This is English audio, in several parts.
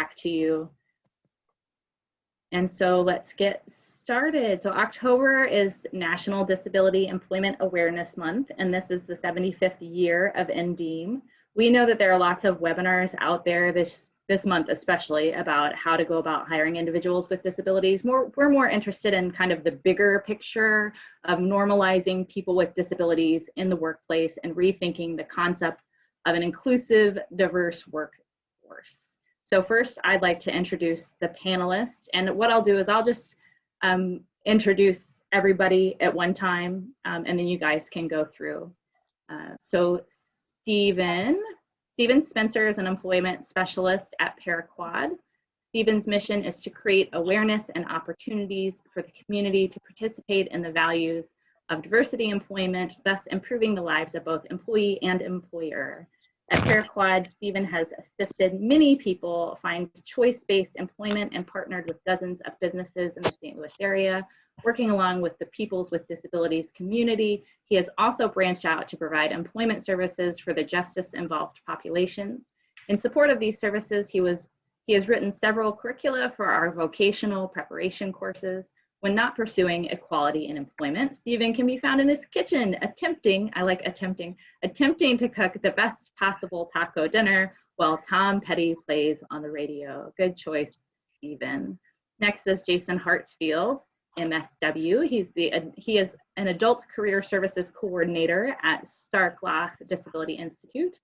back to you. And so let's get started. So October is National Disability Employment Awareness Month, and this is the 75th year of NDEAM. We know that there are lots of webinars out there this month, especially about how to go about hiring individuals with disabilities. We're more interested in kind of the bigger picture of normalizing people with disabilities in the workplace and rethinking the concept of an inclusive, diverse workforce. So first, I'd like to introduce the panelists. And what I'll do is I'll just introduce everybody at one time, and then you guys can go through. So Stephen Spencer is an employment specialist at Paraquad. Stephen's mission is to create awareness and opportunities for the community to participate in the values of diversity employment, thus improving the lives of both employee and employer. At Paraquad, Stephen has assisted many people find choice-based employment and partnered with dozens of businesses in the St. Louis area, working along with the Peoples with Disabilities community. He has also branched out to provide employment services for the justice-involved populations. In support of these services, he has written several curricula for our vocational preparation courses. When not pursuing equality in employment, Stephen can be found in his kitchen attempting to cook the best possible taco dinner while Tom Petty plays on the radio. Good choice, Stephen. Next is Jason Hartsfield, MSW. He is an adult career services coordinator at Starkloff Disability Institute.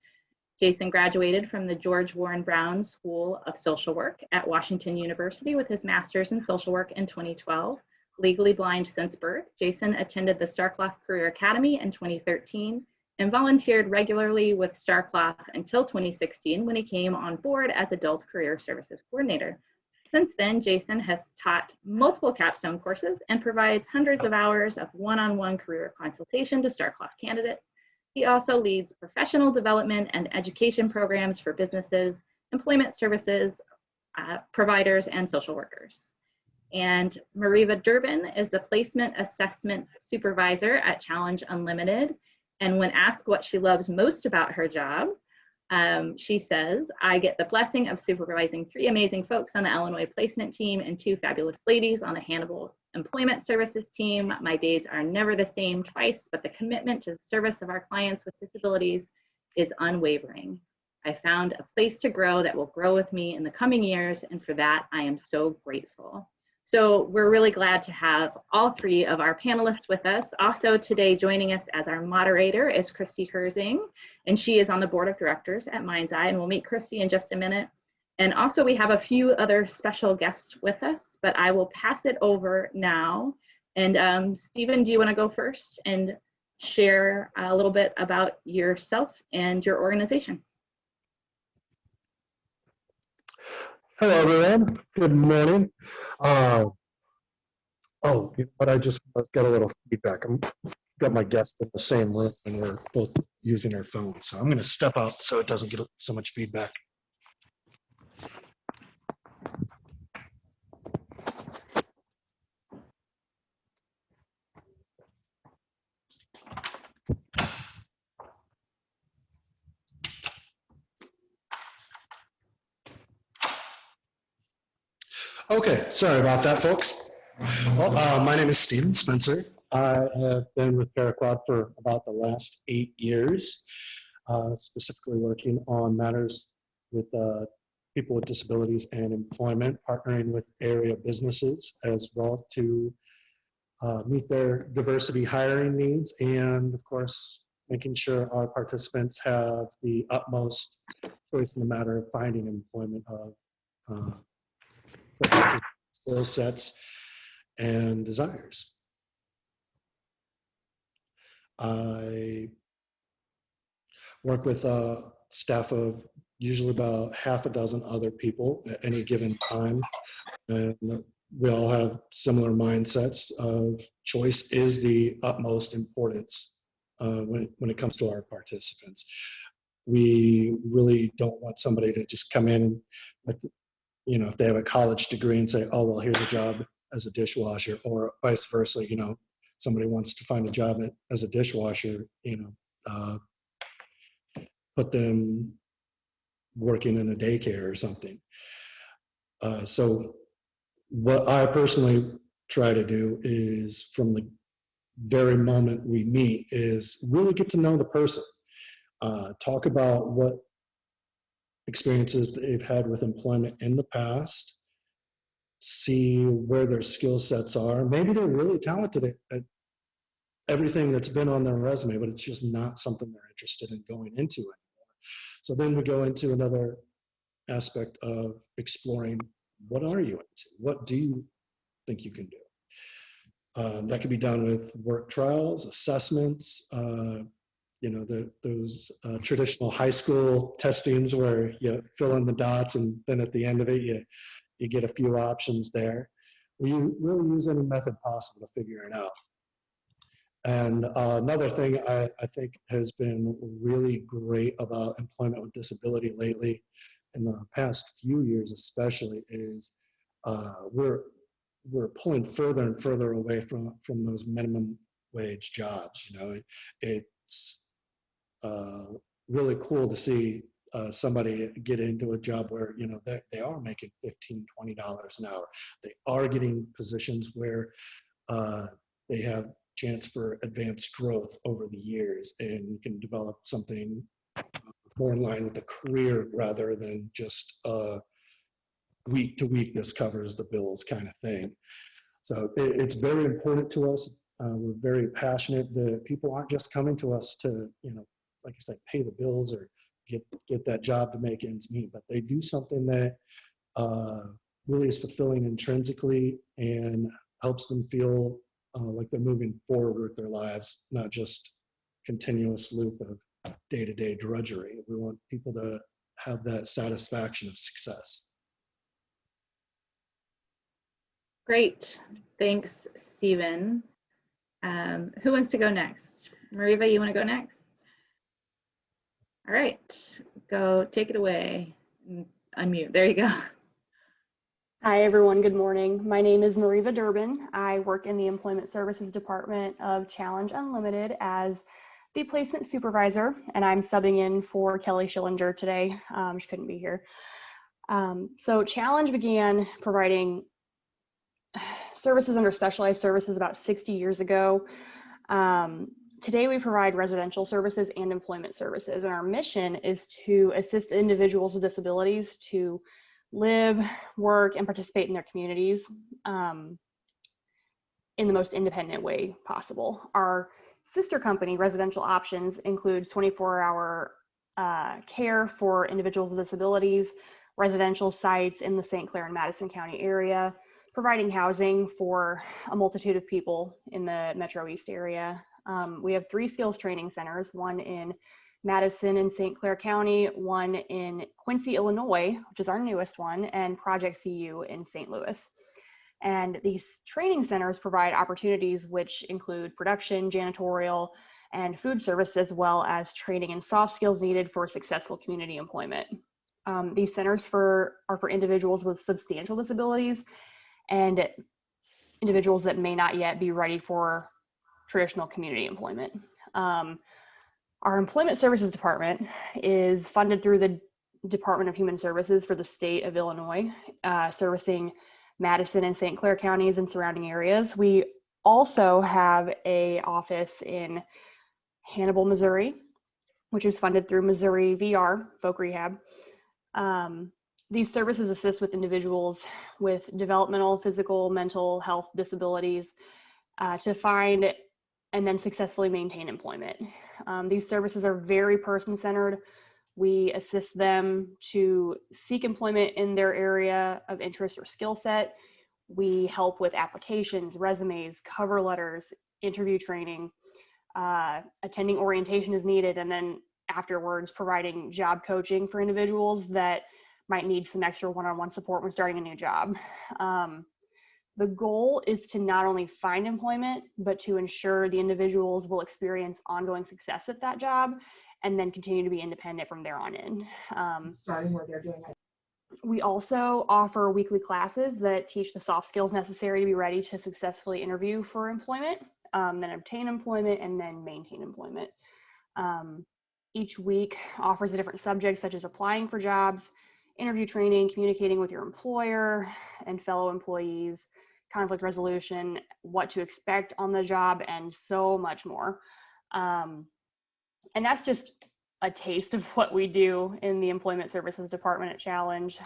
Jason graduated from the George Warren Brown School of Social Work at Washington University with his master's in social work in 2012. Legally blind since birth, Jason attended the Starkloff Career Academy in 2013 and volunteered regularly with Starkloff until 2016 when he came on board as adult career services coordinator. Since then, Jason has taught multiple capstone courses and provides hundreds of hours of one-on-one career consultation to Starkloff candidates. He also leads professional development and education programs for businesses, employment services providers, and social workers. And Mariva Durbin is the Placement Assessments Supervisor at Challenge Unlimited. And when asked what she loves most about her job, she says, I get the blessing of supervising 3 amazing folks on the Illinois placement team and 2 fabulous ladies on the Hannibal Employment Services team. My days are never the same twice, but the commitment to the service of our clients with disabilities is unwavering. I found a place to grow that will grow with me in the coming years, and for that, I am so grateful. So we're really glad to have all 3 of our panelists with us. Also today joining us as our moderator is Christy Herzing, and she is on the board of directors at Mind's Eye, and we'll meet Christy in just a minute. And also we have a few other special guests with us, but I will pass it over now. And Stephen, do you want to go first and share a little bit about yourself and your organization? Hello, everyone. Good morning. Oh, but I just got a little feedback. I've got my guest in the same room and we're both using our phones. So I'm going to step out so it doesn't get so much feedback. Okay, sorry about that, folks. Well, my name is Stephen Spencer. I have been with Paraquad for about the last 8 years, specifically working on matters with people with disabilities and employment, partnering with area businesses as well to meet their diversity hiring needs, and of course, making sure our participants have the utmost choice in the matter of finding employment of skill sets and desires. I work with a staff of usually about half a dozen other people at any given time, and we all have similar mindsets of choice is the utmost importance when it comes to our participants. We really don't want somebody to just come in with, you know, if they have a college degree and say, oh, well, here's a job as a dishwasher, or vice versa, you know, somebody wants to find a job as a dishwasher, you know, put them working in a daycare or something. So what I personally try to do is, from the very moment we meet, is really get to know the person. Talk about what experiences they've had with employment in the past, see where their skill sets are. Maybe they're really talented at everything that's been on their resume, but it's just not something they're interested in going into anymore. So then we go into another aspect of exploring, what are you into? What do you think you can do? That can be done with work trials, assessments, those traditional high school testings where you fill in the dots and then at the end of it, you get a few options there. We really use any method possible to figure it out. And another thing I think has been really great about employment with disability lately, in the past few years especially, is we're pulling further and further away from those minimum wage jobs. It's really cool to see somebody get into a job where they are making $15-20 an hour. They are getting positions where they have chance for advanced growth over the years, and you can develop something more in line with a career rather than just week to week, this covers the bills kind of thing. So it's very important to us. We're very passionate that people aren't just coming to us to, like I said, pay the bills or get that job to make ends meet, but they do something that really is fulfilling intrinsically and helps them feel like they're moving forward with their lives, not just continuous loop of day-to-day drudgery. We want people to have that satisfaction of success. Great, thanks, Stephen. Who wants to go next? Mariva, you want to go next? All right, go take it away. Unmute, there you go. Hi everyone, good morning. My name is Mariva Durbin. I work in the Employment Services Department of Challenge Unlimited as the placement supervisor, and I'm subbing in for Kelly Schillinger today. She couldn't be here. So Challenge began providing services under specialized services about 60 years ago. Today we provide residential services and employment services, and our mission is to assist individuals with disabilities to live, work, and participate in their communities in the most independent way possible. Our sister company, Residential Options, includes 24-hour care for individuals with disabilities, residential sites in the St. Clair and Madison County area, providing housing for a multitude of people in the Metro East area. We have 3 skills training centers, one in Madison and St. Clair County, one in Quincy, Illinois, which is our newest one, and Project CU in St. Louis. And these training centers provide opportunities which include production, janitorial, and food service, as well as training and soft skills needed for successful community employment. These centers are for individuals with substantial disabilities and individuals that may not yet be ready for traditional community employment. Our Employment Services Department is funded through the Department of Human Services for the state of Illinois, servicing Madison and St. Clair counties and surrounding areas. We also have an office in Hannibal, Missouri, which is funded through Missouri VR, Folk Rehab. These services assist with individuals with developmental, physical, mental health disabilities to find and then successfully maintain employment. These services are very person-centered. We assist them to seek employment in their area of interest or skill set. We help with applications, resumes, cover letters, interview training, attending orientation as needed, and then afterwards providing job coaching for individuals that might need some extra one-on-one support when starting a new job. The goal is to not only find employment, but to ensure the individuals will experience ongoing success at that job and then continue to be independent from there on in. Starting where they're doing it. We also offer weekly classes that teach the soft skills necessary to be ready to successfully interview for employment, then obtain employment, and then maintain employment. Each week offers a different subject, such as applying for jobs, interview training, communicating with your employer and fellow employees, conflict resolution, what to expect on the job, and so much more. And that's just a taste of what we do in the Employment Services Department at Challenge.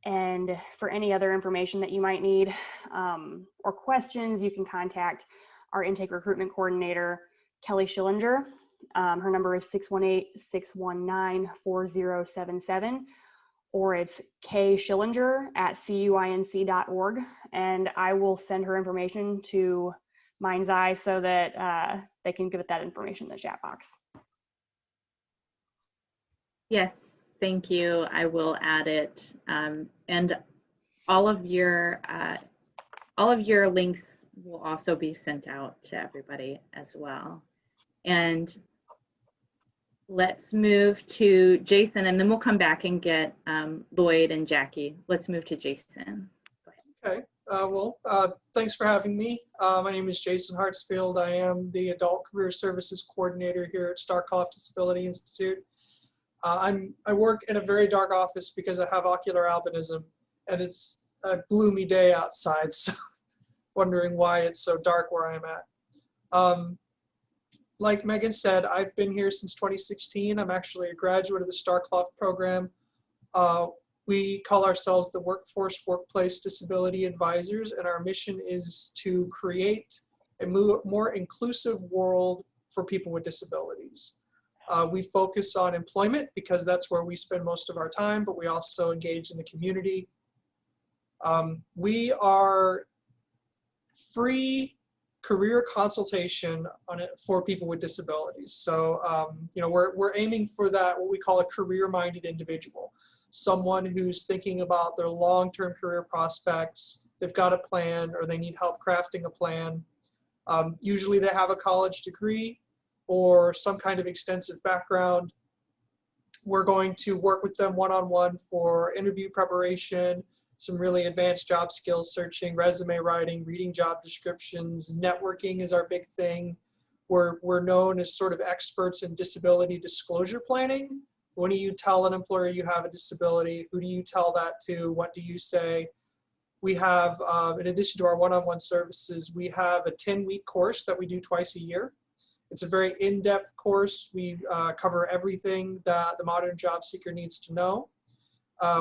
And for any other information that you might need or questions, you can contact our intake recruitment coordinator, Kelly Schillinger. Her number is 618-619-4077, or it's kschillinger@cuinc.org. And I will send her information to Mind's Eye so that they can give that information in the chat box. Yes, thank you. I will add it. And all of your links will also be sent out to everybody as well. And let's move to Jason, and then we'll come back and get Lloyd and Jackie. Let's move to Jason. Okay. Thanks for having me. My name is Jason Hartsfield. I am the Adult Career Services Coordinator here at Starkloff Disability Institute. I work in a very dark office because I have ocular albinism, and it's a gloomy day outside, so wondering why it's so dark where I'm at. Like Megan said, I've been here since 2016. I'm actually a graduate of the Starkloff program. We call ourselves the Workforce Workplace Disability Advisors, and our mission is to create a more inclusive world for people with disabilities. We focus on employment because that's where we spend most of our time, but we also engage in the community. We are free career consultation for people with disabilities. So, we're aiming for that, what we call a career-minded individual. Someone who's thinking about their long-term career prospects, they've got a plan, or they need help crafting a plan. Usually they have a college degree or some kind of extensive background. We're going to work with them one-on-one for interview preparation, some really advanced job skills searching, resume writing, reading job descriptions. Networking is our big thing. We're known as sort of experts in disability disclosure planning. When do you tell an employer you have a disability? Who do you tell that to? What do you say? We have, in addition to our one-on-one services, we have a 10-week course that we do twice a year. It's a very in-depth course. We cover everything that the modern job seeker needs to know.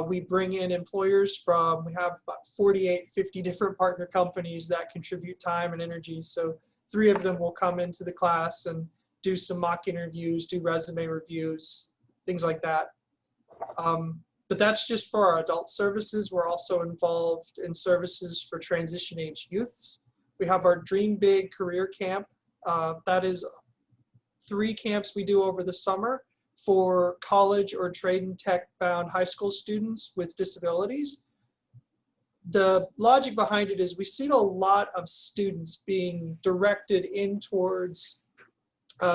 We bring in employers from, we have about 50 different partner companies that contribute time and energy. So 3 of them will come into the class and do some mock interviews, do resume reviews, things like that. But that's just for our adult services. We're also involved in services for transition age youths. We have our Dream Big Career Camp. That is 3 camps we do over the summer for college or trade and tech bound high school students with disabilities. The logic behind it is we see a lot of students being directed in towards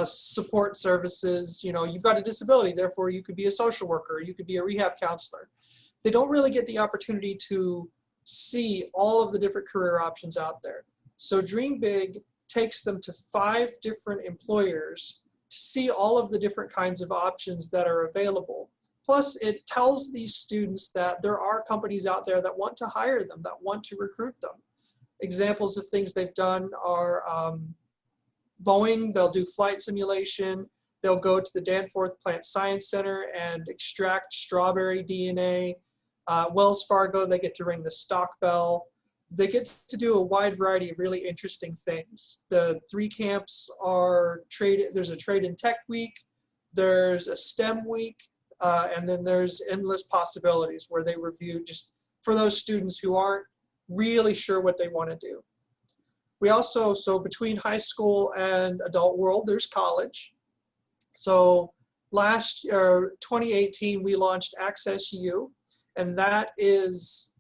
support services. You know, you've got a disability, therefore you could be a social worker, you could be a rehab counselor. They don't really get the opportunity to see all of the different career options out there. So Dream Big takes them to 5 different employers to see all of the different kinds of options that are available. Plus, it tells these students that there are companies out there that want to hire them, that want to recruit them. Examples of things they've done are Boeing, they'll do flight simulation. They'll go to the Danforth Plant Science Center and extract strawberry DNA. Wells Fargo, they get to ring the stock bell. They get to do a wide variety of really interesting things. The 3 camps are there's a trade and tech week, there's a STEM week, and then there's endless possibilities where they review just for those students who aren't really sure what they want to do. We also, so between high school and adult world, there's college. So last year, 2018, we launched Access U, and that is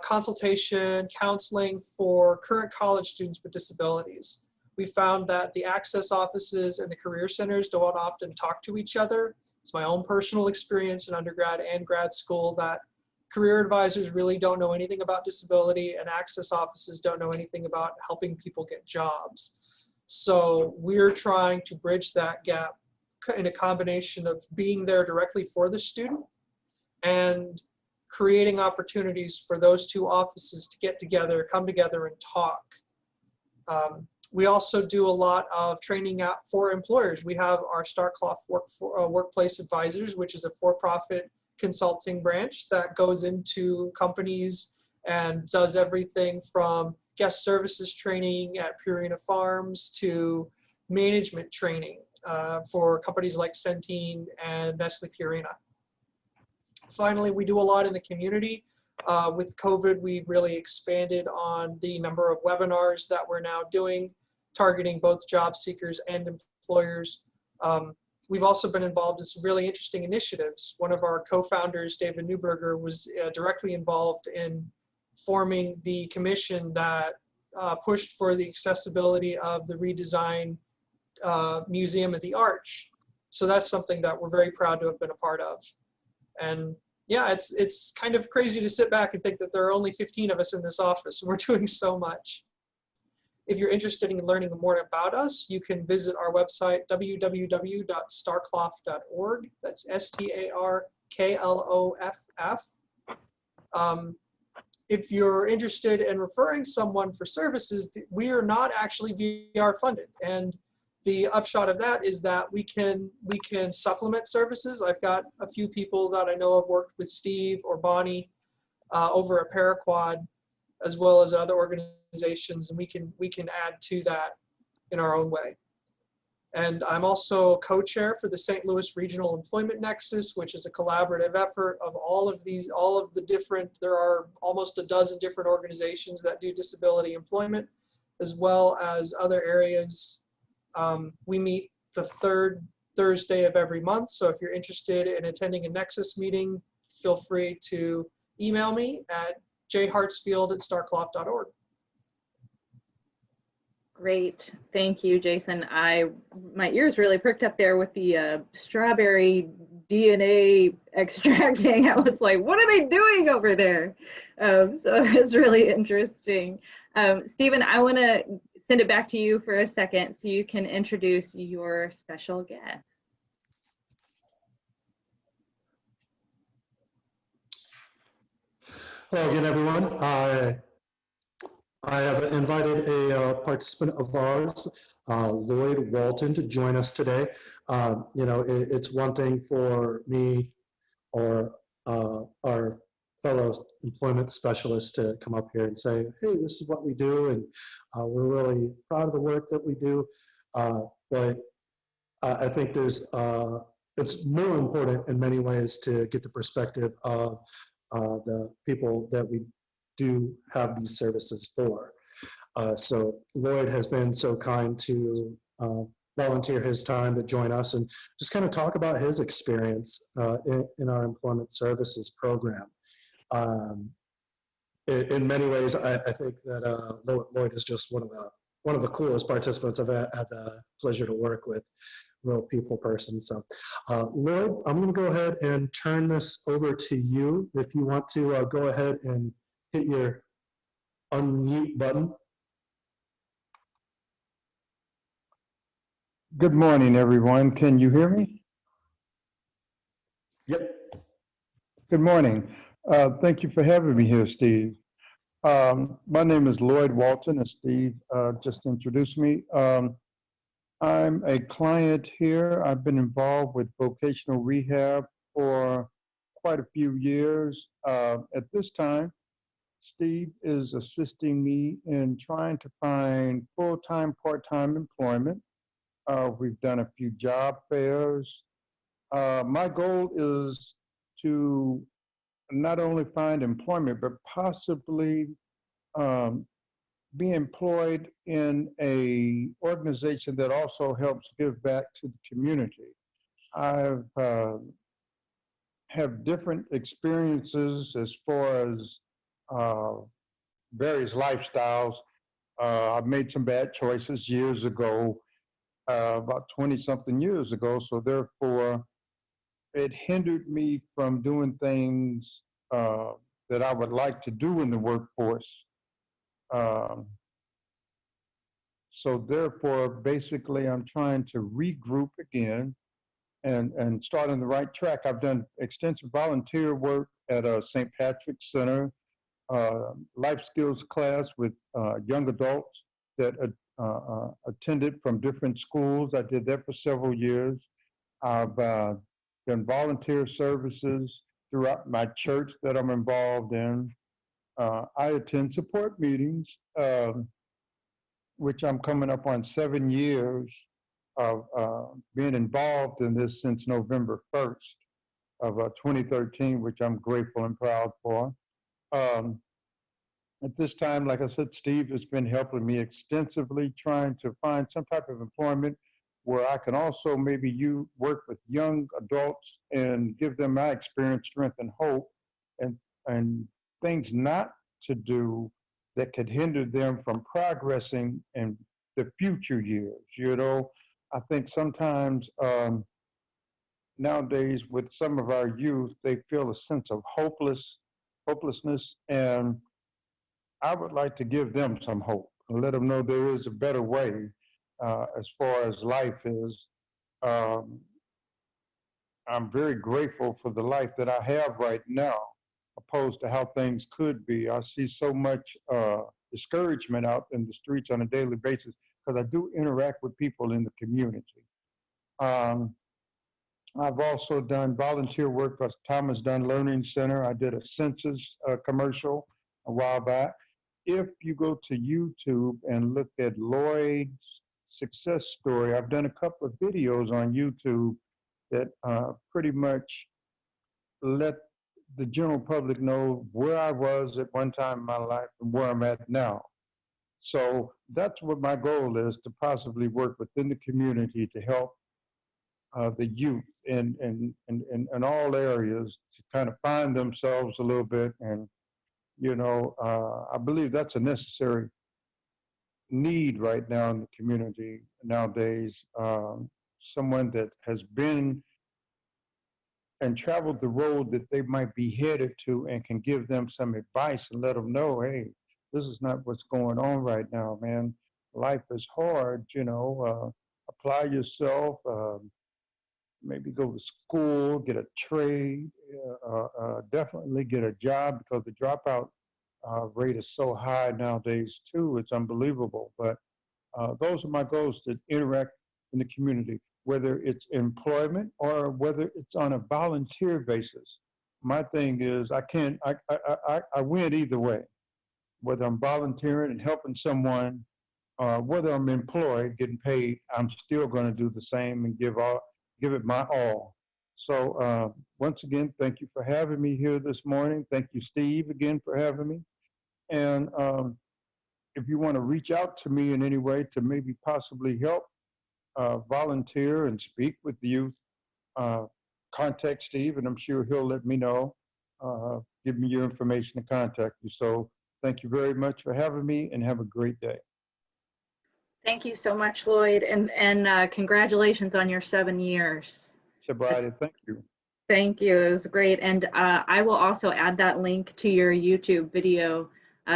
consultation, counseling for current college students with disabilities. We found that the access offices and the career centers don't often talk to each other. It's my own personal experience in undergrad and grad school that career advisors really don't know anything about disability, and access offices don't know anything about helping people get jobs. So we're trying to bridge that gap in a combination of being there directly for the student and creating opportunities for those two offices to get together, come together and talk. We also do a lot of training out for employers. We have our Starkloff Workplace Advisors, which is a for-profit consulting branch that goes into companies and does everything from guest services training at Purina Farms to management training for companies like Centene and Nestle Purina. Finally, we do a lot in the community. With COVID, we've really expanded on the number of webinars that we're now doing, targeting both job seekers and employers. We've also been involved in some really interesting initiatives. One of our co-founders, David Newberger, was directly involved in forming the commission that pushed for the accessibility of the redesigned Museum at the Arch. So that's something that we're very proud to have been a part of. And yeah, it's kind of crazy to sit back and think that there are only 15 of us in this office. We're doing so much. If you're interested in learning more about us, you can visit our website, www.starkloff.org. That's STARKLOFF. If you're interested in referring someone for services, we are not actually VR funded. And the upshot of that is that we can supplement services. I've got a few people that I know have worked with Steve or Bonnie over at Paraquad, as well as other organizations, and we can add to that in our own way. And I'm also co-chair for the St. Louis Regional Employment Nexus, which is a collaborative effort of there are almost a dozen different organizations that do disability employment, as well as other areas. We meet the third Thursday of every month, so if you're interested in attending a Nexus meeting, feel free to email me at jhartsfield@starkloff.org. Great, thank you, Jason. My ears really pricked up there with the strawberry DNA extracting. I was like, what are they doing over there? So it's really interesting. Stephen, I want to send it back to you for a second so you can introduce your special guest. Hello again, everyone. I have invited a participant of ours, Lloyd Walton, to join us today. It's one thing for me or our fellow employment specialists to come up here and say, hey, this is what we do, and we're really proud of the work that we do. But I think it's more important in many ways to get the perspective of the people that we do have these services for. So Lloyd has been so kind to volunteer his time to join us and just kind of talk about his experience in our employment services program. In many ways, I think that Lloyd is just one of the coolest participants I've had the pleasure to work with, real people person. So Lloyd, I'm going to go ahead and turn this over to you. If you want to go ahead and hit your unmute button. Good morning, everyone. Can you hear me? Yep. Good morning. Thank you for having me here, Steve. My name is Lloyd Walton, as Steve just introduced me. I'm a client here. I've been involved with vocational rehab for quite a few years. At this time, Steve is assisting me in trying to find full-time, part-time employment. We've done a few job fairs. My goal is to not only find employment, but possibly be employed in a organization that also helps give back to the community. I've have different experiences as far as various lifestyles. I've made some bad choices years ago, about 20-something years ago, so therefore it hindered me from doing things that I would like to do in the workforce. So therefore, basically, I'm trying to regroup again and start on the right track. I've done extensive volunteer work at a St. Patrick's Center, life skills class with young adults that attended from different schools. I did that for several years. I've done volunteer services throughout my church that I'm involved in. I attend support meetings, which I'm coming up on 7 years of being involved in this since November 1st of 2013, which I'm grateful and proud for. At this time, like I said, Steve has been helping me extensively trying to find some type of employment where I can also maybe work with young adults and give them my experience, strength, and hope, and things not to do that could hinder them from progressing in the future years. You know, I think sometimes nowadays with some of our youth, they feel a sense of hopelessness, and I would like to give them some hope and let them know there is a better way as far as life is. I'm very grateful for the life that I have right now, opposed to how things could be. I see so much discouragement out in the streets on a daily basis because I do interact with people in the community. I've also done volunteer work for Thomas Dunn Learning Center. I did a census commercial a while back. If you go to YouTube and look at Lloyd's success story, I've done a couple of videos on YouTube that pretty much let the general public know where I was at one time in my life and where I'm at now. So that's what my goal is, to possibly work within the community to help the youth in all areas to kind of find themselves a little bit. And, you know, I believe that's a necessary need right now in the community nowadays. Someone that has been and traveled the road that they might be headed to and can give them some advice and let them know, hey, this is not what's going on right now, man. Life is hard, you know, apply yourself, maybe go to school, get a trade, definitely get a job, because the dropout rate is so high nowadays too. It's unbelievable. But those are my goals, to interact in the community, whether it's employment or whether it's on a volunteer basis. My thing is I win either way, whether I'm volunteering and helping someone, whether I'm employed, getting paid, I'm still going to do the same and give it my all. So once again, thank you for having me here this morning. Thank you, Steve, again for having me. And if you want to reach out to me in any way to maybe possibly help volunteer and speak with the youth, contact Steve, and I'm sure he'll let me know, give me your information to contact you. So thank you very much for having me, and have a great day. Thank you so much, Lloyd, and congratulations on your 7 years. Sobriety, thank you. Thank you, it was great. And I will also add that link to your YouTube video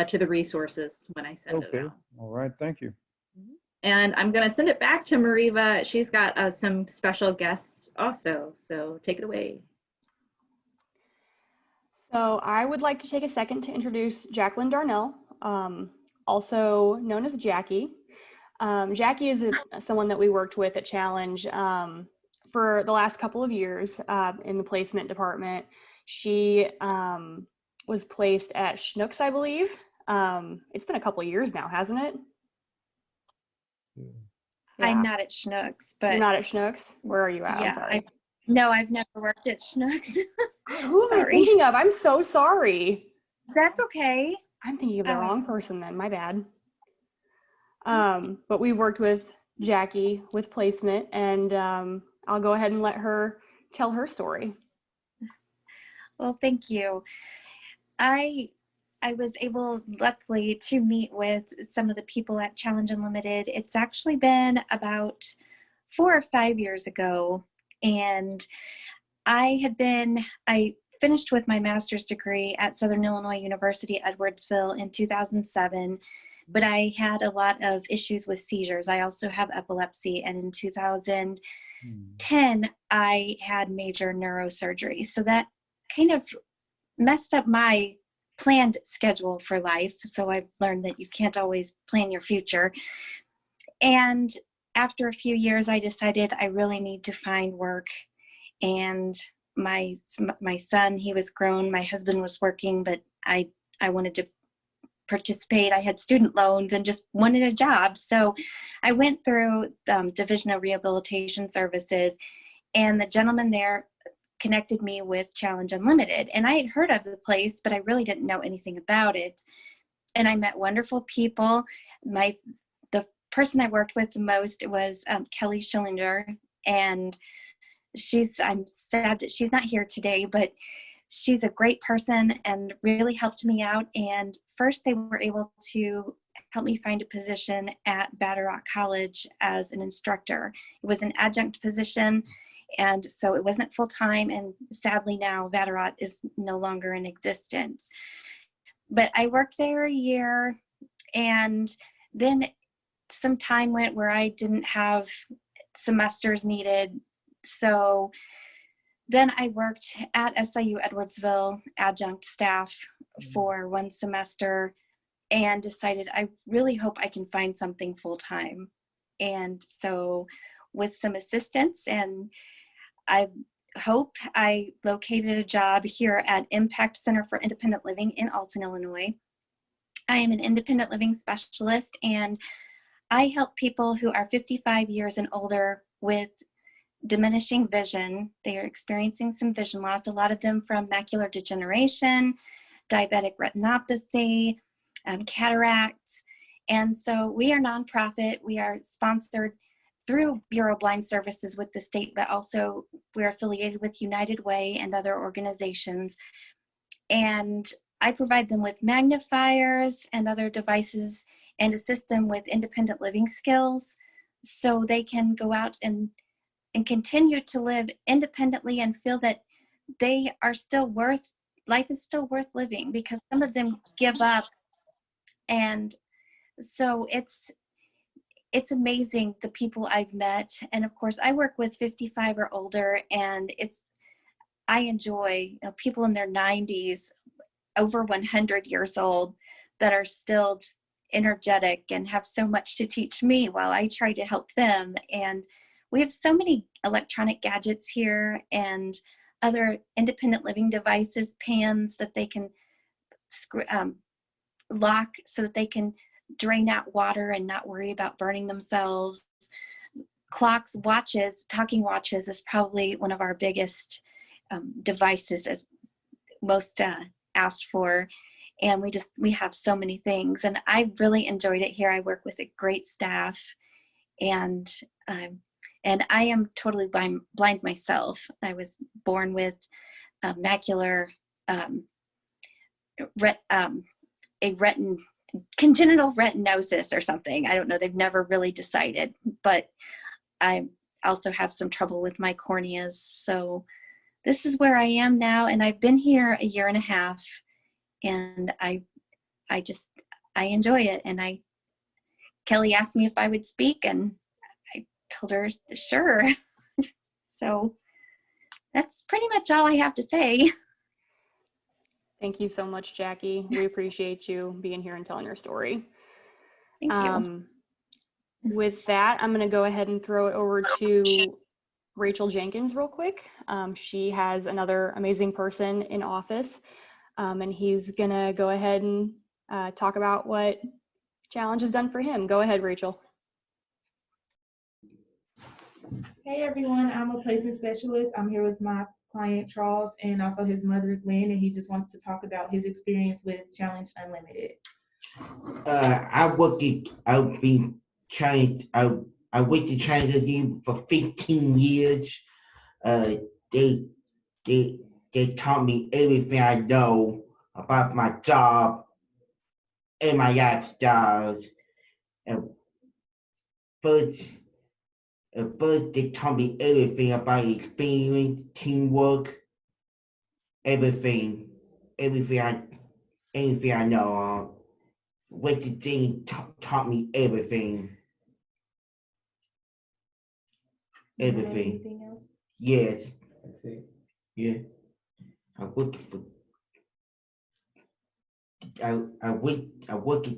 to the resources when I send it out. All right, thank you. And I'm going to send it back to Mariva. She's got some special guests also, so take it away. So I would like to take a second to introduce Jacqueline Darnell, also known as Jackie. Jackie is someone that we worked with at Challenge for the last couple of years in the placement department. She was placed at Schnucks, I believe. It's been a couple of years now, hasn't it? Yeah. I'm not at Schnucks, but you're not at Schnucks. Where are you at? Yeah, I'm sorry. No, I've never worked at Schnucks. Who am I thinking of? I'm so sorry. That's okay. I'm thinking of the wrong person then. My bad. But we've worked with Jackie with placement, and I'll go ahead and let her tell her story. Well, thank you. I was able, luckily, to meet with some of the people at Challenge Unlimited. It's actually been about 4 or 5 years ago, and I finished with my master's degree at Southern Illinois University, Edwardsville in 2007, but I had a lot of issues with seizures. I also have epilepsy, and in 2010, I had major neurosurgery. So that kind of messed up my planned schedule for life. So I've learned that you can't always plan your future. And after a few years, I decided I really need to find work. And my son, he was grown, my husband was working, but I wanted to participate. I had student loans and just wanted a job. So I went through Division of Rehabilitation Services, and the gentleman there connected me with Challenge Unlimited. And I had heard of the place, but I really didn't know anything about it. And I met wonderful people. The person I worked with the most was Kelly Schillinger, and I'm sad that she's not here today, but she's a great person and really helped me out. And first they were able to help me find a position at Rock College as an instructor. It was an adjunct position, and so it wasn't full-time, and sadly now Vatterott is no longer in existence. But I worked there a year, and then some time went where I didn't have semesters needed. So then I worked at SIU Edwardsville adjunct staff for one semester and decided I really hope I can find something full-time. And so with some assistance, and I hope I located a job here at Impact Center for Independent Living in Alton, Illinois. I am an independent living specialist, and I help people who are 55 years and older with diminishing vision. They are experiencing some vision loss, a lot of them from macular degeneration, diabetic retinopathy, cataracts. And so we are nonprofit. We are sponsored through Bureau of Blind Services with the state, but also we're affiliated with United Way and other organizations. And I provide them with magnifiers and other devices and assist them with independent living skills so they can go out and continue to live independently and feel that they are still life is still worth living, because some of them give up. And so it's amazing the people I've met. And of course I work with 55 or older, and I enjoy people in their 90s, over 100 years old, that are still just energetic and have so much to teach me while I try to help them. And we have so many electronic gadgets here and other independent living devices, pans that they can lock so that they can drain out water and not worry about burning themselves. Clocks, watches, talking watches is probably one of our biggest devices, as most asked for. And we have so many things, and I really enjoyed it here. I work with a great staff, and I am totally blind myself. I was born with macular, congenital retinosis or something. I don't know. They've never really decided, but I also have some trouble with my corneas. So this is where I am now, and I've been here a year and a half, and I enjoy it. And Kelly asked me if I would speak, and I told her sure. So that's pretty much all I have to say. Thank you so much, Jackie. We appreciate you being here and telling your story. Thank you. With that, I'm going to go ahead and throw it over to Rachel Jenkins real quick. She has another amazing person in office, and he's going to go ahead and talk about what Challenge has done for him. Go ahead, Rachel. Hey everyone, I'm a placement specialist. I'm here with my client Charles and also his mother Glenn, and he just wants to talk about his experience with Challenge Unlimited. I worked with Challenge for 15 years. They taught me everything I know about my job and my lifestyle. First, they taught me everything about experience, teamwork, everything I know. Rethinking taught me everything. Everything. Anything else? Yes. That's it. Yeah. I worked for. I worked at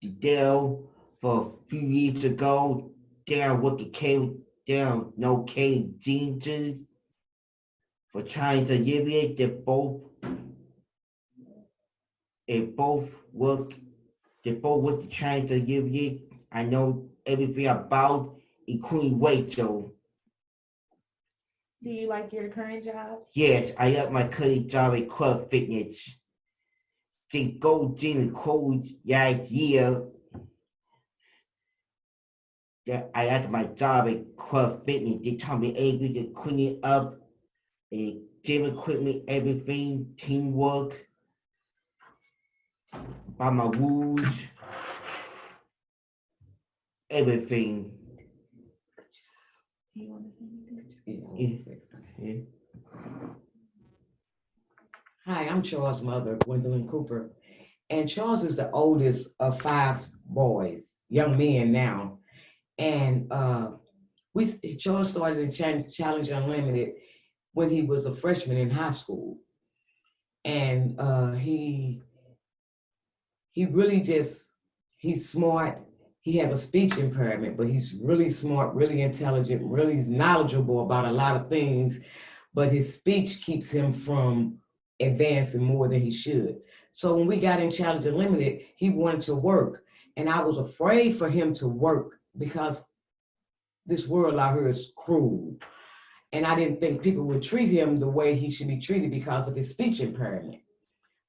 the Dell for a few years ago. Then I worked at K. Down no K jeans for trying to give it. They both work. They both work to trying to give it. I know everything about, including Rachel. Do you like your current job? Yes, I like my current job at Club Fitness. The gold gym cold last year. That I like my job at Club Fitness. They taught me everything to clean it up, gym equipment, everything, teamwork, by my rules, everything. Do you want to say anything? Yeah, I wanna say something. Yeah. Hi, I'm Charles' mother, Gwendolyn Cooper. And Charles is the oldest of 5 boys, young men now. And Charles started in Challenge Unlimited when he was a freshman in high school. And he really he's smart. He has a speech impairment, but he's really smart, really intelligent, really knowledgeable about a lot of things. But his speech keeps him from advancing more than he should. So when we got in Challenge Unlimited, he wanted to work. And I was afraid for him to work because this world out here is cruel. And I didn't think people would treat him the way he should be treated because of his speech impairment.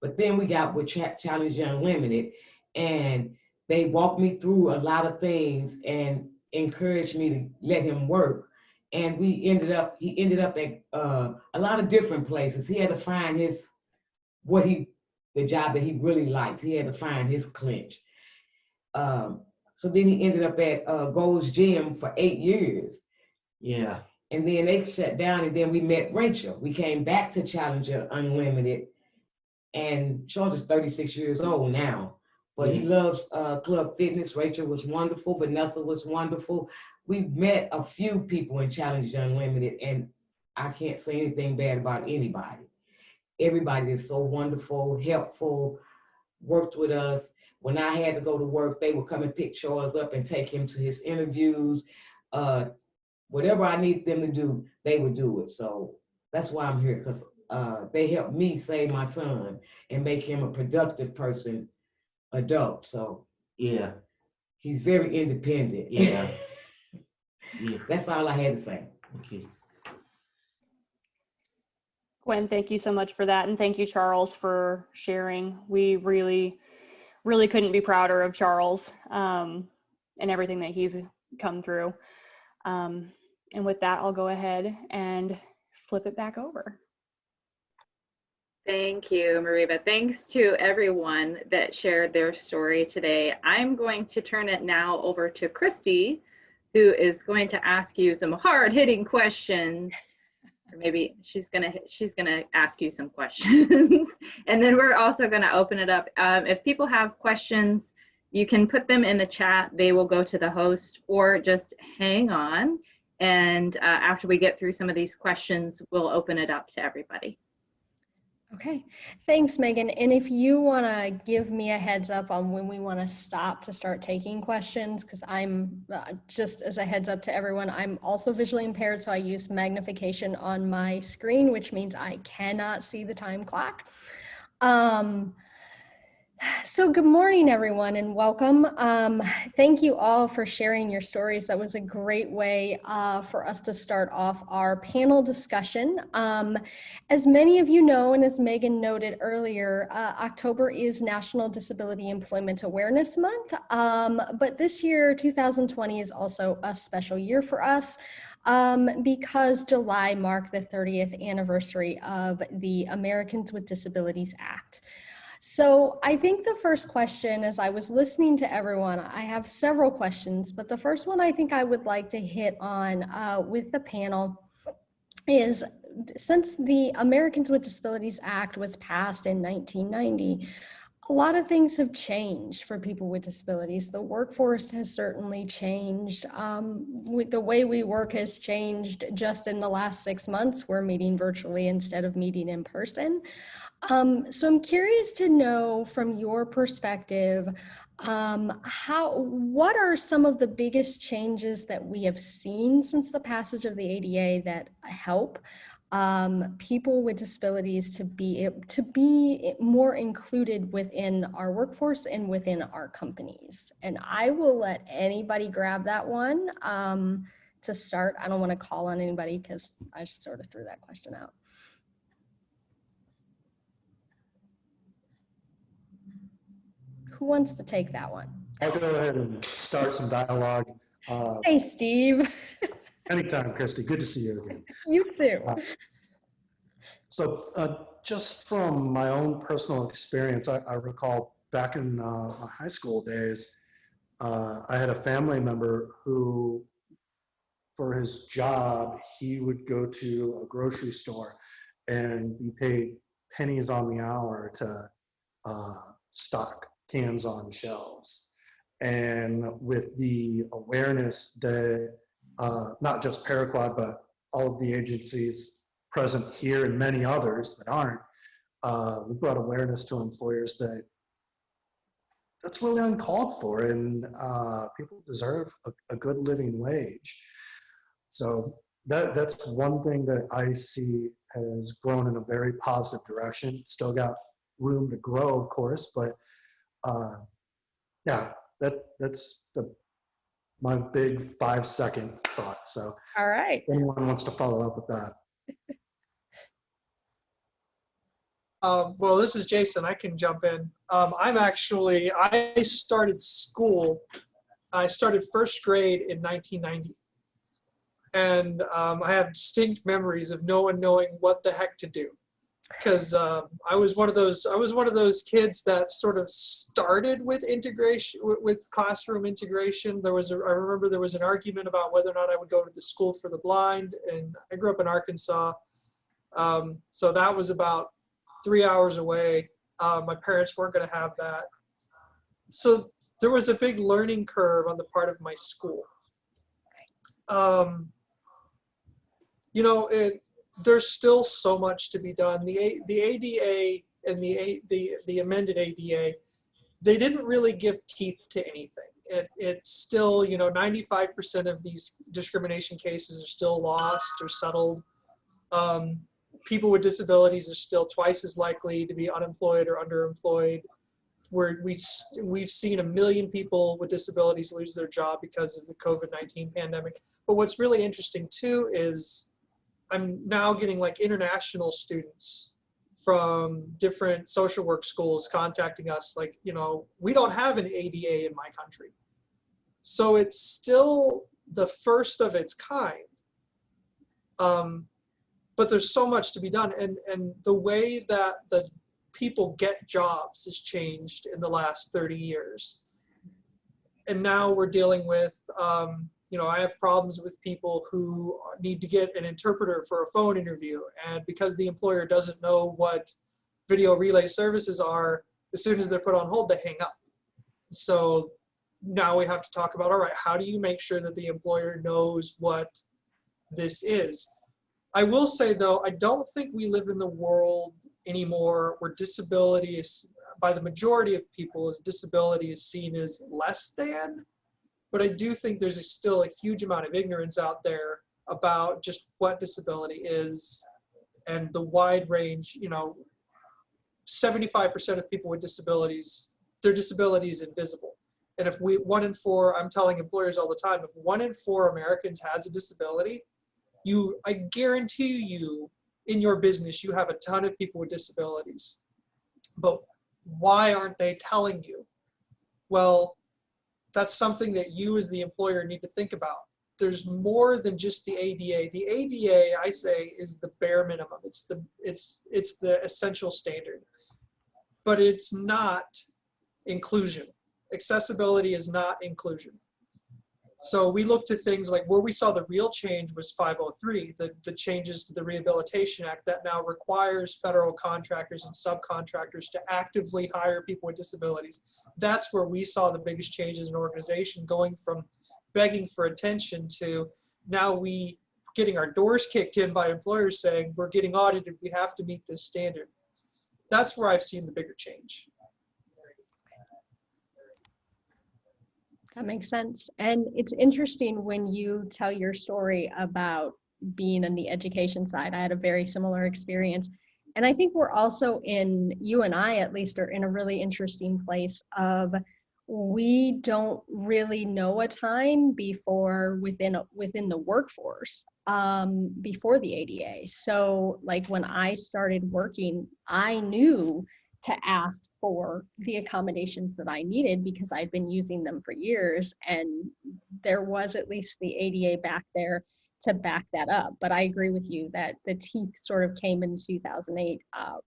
But then we got with Challenge Unlimited, and they walked me through a lot of things and encouraged me to let him work. And he ended up at a lot of different places. He had to find the job that he really liked. He had to find his clinch. So then he ended up at Gold's Gym for 8 years. Yeah. And then they shut down, and then we met Rachel. We came back to Challenger Unlimited, and Charles is 36 years old now, but he loves Club Fitness. Rachel was wonderful. Vanessa was wonderful. We've met a few people in Challenge Unlimited, and I can't say anything bad about anybody. Everybody is so wonderful, helpful, worked with us. When I had to go to work, they would come and pick Charles up and take him to his interviews. Whatever I need them to do, they would do it. So that's why I'm here, because they helped me save my son and make him a productive person, adult. So Yeah. he's very independent. Yeah. Yeah. That's all I had to say. Okay. Gwen, thank you so much for that. And thank you, Charles, for sharing. We really, really couldn't be prouder of Charles and everything that he's come through. And with that, I'll go ahead and flip it back over. Thank you, Mariva. Thanks to everyone that shared their story today. I'm going to turn it now over to Christy, who is going to ask you some hard-hitting questions. Or maybe she's gonna ask you some questions. And then we're also gonna open it up. If people have questions, you can put them in the chat. They will go to the host, or just hang on. And after we get through some of these questions, we'll open it up to everybody. Okay, thanks, Megan. And if you want to give me a heads up on when we want to stop to start taking questions, because I'm just as a heads up to everyone, I'm also visually impaired, so I use magnification on my screen, which means I cannot see the time clock. So good morning, everyone, and welcome. Thank you all for sharing your stories. That was a great way for us to start off our panel discussion. As many of you know, and as Megan noted earlier, October is National Disability Employment Awareness Month, but this year, 2020, is also a special year for us because July marked the 30th anniversary of the Americans with Disabilities Act. So I think the first question, as I was listening to everyone, I have several questions, but the first one I think I would like to hit on with the panel is, since the Americans with Disabilities Act was passed in 1990, A lot of things have changed for people with disabilities. The workforce has certainly changed. The way we work has changed just in the last 6 months. We're meeting virtually instead of meeting in person. So I'm curious to know from your perspective, what are some of the biggest changes that we have seen since the passage of the ADA that help people with disabilities to be more included within our workforce and within our companies? And I will let anybody grab that one to start. I don't want to call on anybody because I just sort of threw that question out. Who wants to take that one? I'll go ahead and start some dialogue. Hey, Steve. Anytime, Christy. Good to see you again. You too. So just from my own personal experience, I recall back in my high school days, I had a family member who, for his job, he would go to a grocery store and be paid pennies on the hour to stock cans on shelves. And with the awareness that not just Paraquad, but all of the agencies present here and many others that aren't, we brought awareness to employers that that's really uncalled for, and people deserve a good living wage. So that's one thing that I see has grown in a very positive direction. Still got room to grow, of course, but yeah, that's my big 5-second thought. So All right. if anyone wants to follow up with that. Well, this is Jason. I can jump in. I started school. I started first grade in 1990. And I have distinct memories of no one knowing what the heck to do. Because I was one of those kids that sort of started with integration, with classroom integration. I remember there was an argument about whether or not I would go to the school for the blind, and I grew up in Arkansas. So that was about 3 hours away. My parents weren't going to have that. So there was a big learning curve on the part of my school. There's still so much to be done. The ADA and the amended ADA, they didn't really give teeth to anything. It's still, 95% of these discrimination cases are still lost or settled. People with disabilities are still twice as likely to be unemployed or underemployed. We've seen 1 million people with disabilities lose their job because of the COVID-19 pandemic. But what's really interesting too is I'm now getting like international students from different social work schools contacting us like, we don't have an ADA in my country. So it's still the first of its kind. But there's so much to be done. And the way that the people get jobs has changed in the last 30 years. And now we're dealing with, I have problems with people who need to get an interpreter for a phone interview. And because the employer doesn't know what video relay services are, as soon as they're put on hold, they hang up. So now we have to talk about, all right, how do you make sure that the employer knows what this is? I will say, though, I don't think we live in the world anymore where disability is, by the majority of people, as disability is seen as less than. But I do think there's still a huge amount of ignorance out there about just what disability is and the wide range. 75% of people with disabilities, their disability is invisible. And if 1 in 4, I'm telling employers all the time, if 1 in 4 Americans has a disability, I guarantee you in your business, you have a ton of people with disabilities. But why aren't they telling you? Well, that's something that you as the employer need to think about. There's more than just the ADA. The ADA, I say, is the bare minimum. It's the essential standard. But it's not inclusion. Accessibility is not inclusion. So we looked at things like where we saw the real change was 503, the changes to the Rehabilitation Act that now requires federal contractors and subcontractors to actively hire people with disabilities. That's where we saw the biggest changes in organization, going from begging for attention to now we getting our doors kicked in by employers saying, we're getting audited, we have to meet this standard. That's where I've seen the bigger change. That makes sense. And it's interesting when you tell your story about being on the education side. I had a very similar experience. And I think we're also you and I at least are in a really interesting place of we don't really know a time before within the workforce before the ADA. So like when I started working, I knew to ask for the accommodations that I needed because I'd been using them for years, and there was at least the ADA back there to back that up. But I agree with you that the teeth sort of came in 2008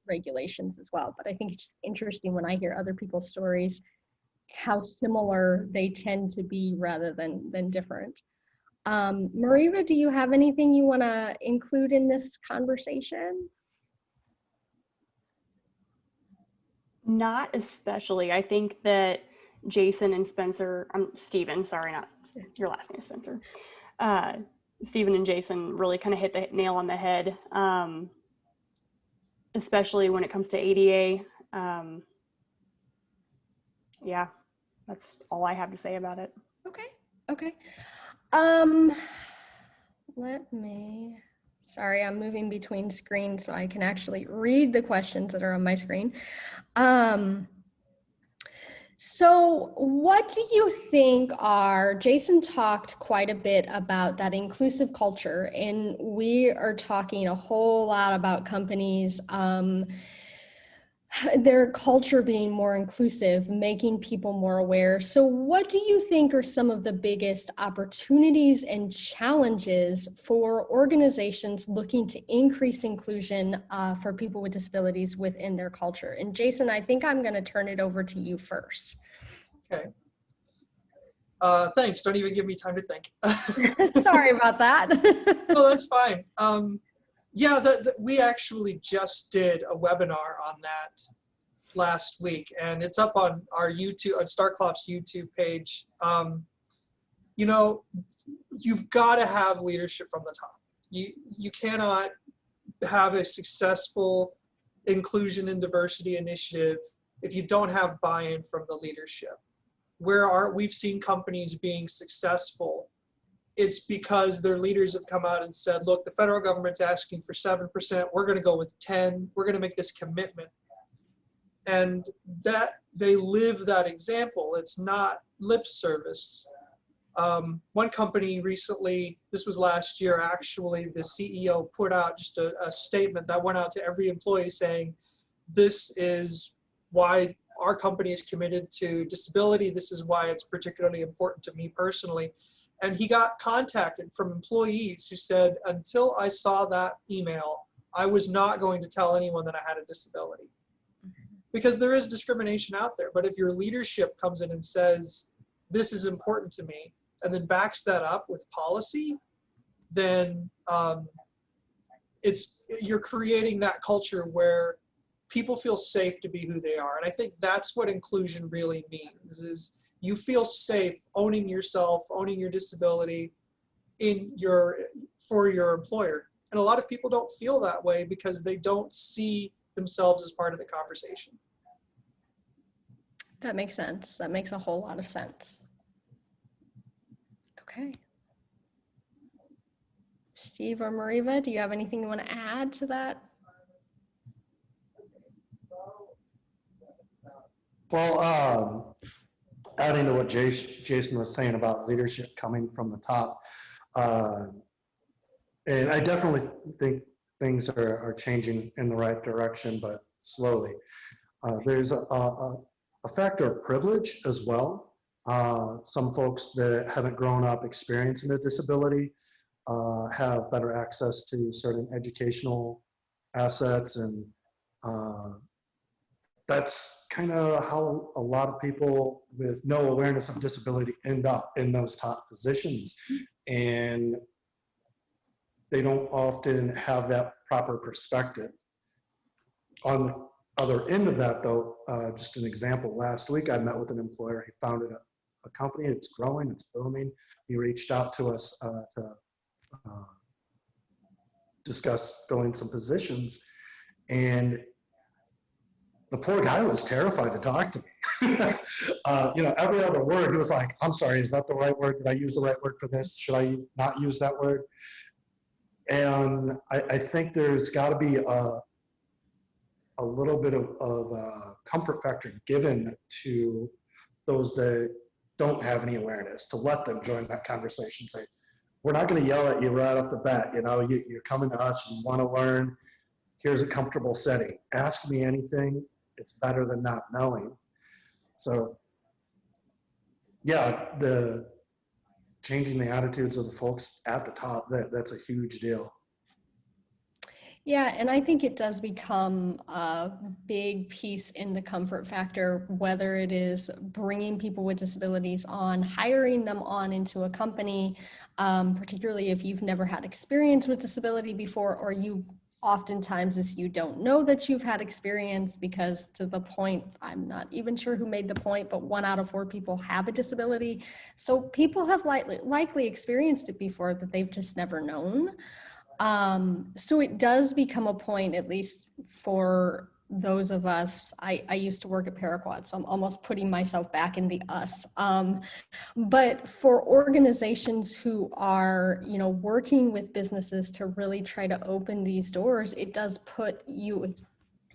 regulations as well. But I think it's just interesting when I hear other people's stories, how similar they tend to be rather than different. Mariva, do you have anything you want to include in this conversation? Not especially. I think that Jason and Spencer, Stephen, sorry, not your last name, Spencer. Stephen and Jason really kind of hit the nail on the head, especially when it comes to ADA. Yeah, that's all I have to say about it. Okay. Sorry, I'm moving between screens so I can actually read the questions that are on my screen. So what do you think Jason talked quite a bit about that inclusive culture, and we are talking a whole lot about companies, their culture being more inclusive, making people more aware. So what do you think are some of the biggest opportunities and challenges for organizations looking to increase inclusion for people with disabilities within their culture? And Jason, I think I'm going to turn it over to you first. Okay. Thanks. Don't even give me time to think. Sorry about that. No, that's fine. Yeah, we actually just did a webinar on that last week, and it's up on our YouTube, on Starkloff's YouTube page. You know, you've got to have leadership from the top. You cannot have a successful inclusion and diversity initiative if you don't have buy-in from the leadership. We've seen companies being successful, it's because their leaders have come out and said, look, the federal government's asking for 7%, we're going to go with 10, we're going to make this commitment. And that they live that example. It's not lip service. One company recently, this was last year actually, the CEO put out just a statement that went out to every employee saying, this is why our company is committed to disability, this is why it's particularly important to me personally. And he got contacted from employees who said, until I saw that email, I was not going to tell anyone that I had a disability. Because there is discrimination out there. But if your leadership comes in and says, this is important to me, and then backs that up with policy, then you're creating that culture where people feel safe to be who they are. And I think that's what inclusion really means, is you feel safe owning yourself, owning your disability for your employer. And a lot of people don't feel that way because they don't see themselves as part of the conversation. That makes sense. That makes a whole lot of sense. Okay. Steve or Mariva, do you have anything you want to add to that? Well, adding to what Jason was saying about leadership coming from the top, and I definitely think things are changing in the right direction, but slowly. There's a factor of privilege as well. Some folks that haven't grown up experiencing a disability have better access to certain educational assets and that's kind of how a lot of people with no awareness of disability end up in those top positions. And they don't often have that proper perspective. On the other end of that though, just an example, last week I met with an employer. He founded a company, it's growing, it's booming. He reached out to us to discuss filling some positions, and the poor guy was terrified to talk to me. You know, every other word, he was like, I'm sorry, is that the right word? Did I use the right word for this? Should I not use that word? And I think there's got to be a little bit of comfort factor given to those that don't have any awareness, to let them join that conversation. Say, we're not going to yell at you right off the bat. You know, you're coming to us, you want to learn. Here's a comfortable setting. Ask me anything. It's better than not knowing. So, yeah, the changing the attitudes of the folks at the top, that's a huge deal. Yeah, and I think it does become a big piece in the comfort factor, whether it is bringing people with disabilities on, hiring them on into a company, particularly if you've never had experience with disability before, or you oftentimes is you don't know that you've had experience, because to the point, I'm not even sure who made the point, but 1 out of 4 people have a disability. So people have likely experienced it before that they've just never known. So it does become a point, at least for those of us, I used to work at Paraquad, so I'm almost putting myself back in the us. But for organizations who are, you know, working with businesses to really try to open these doors, it does put you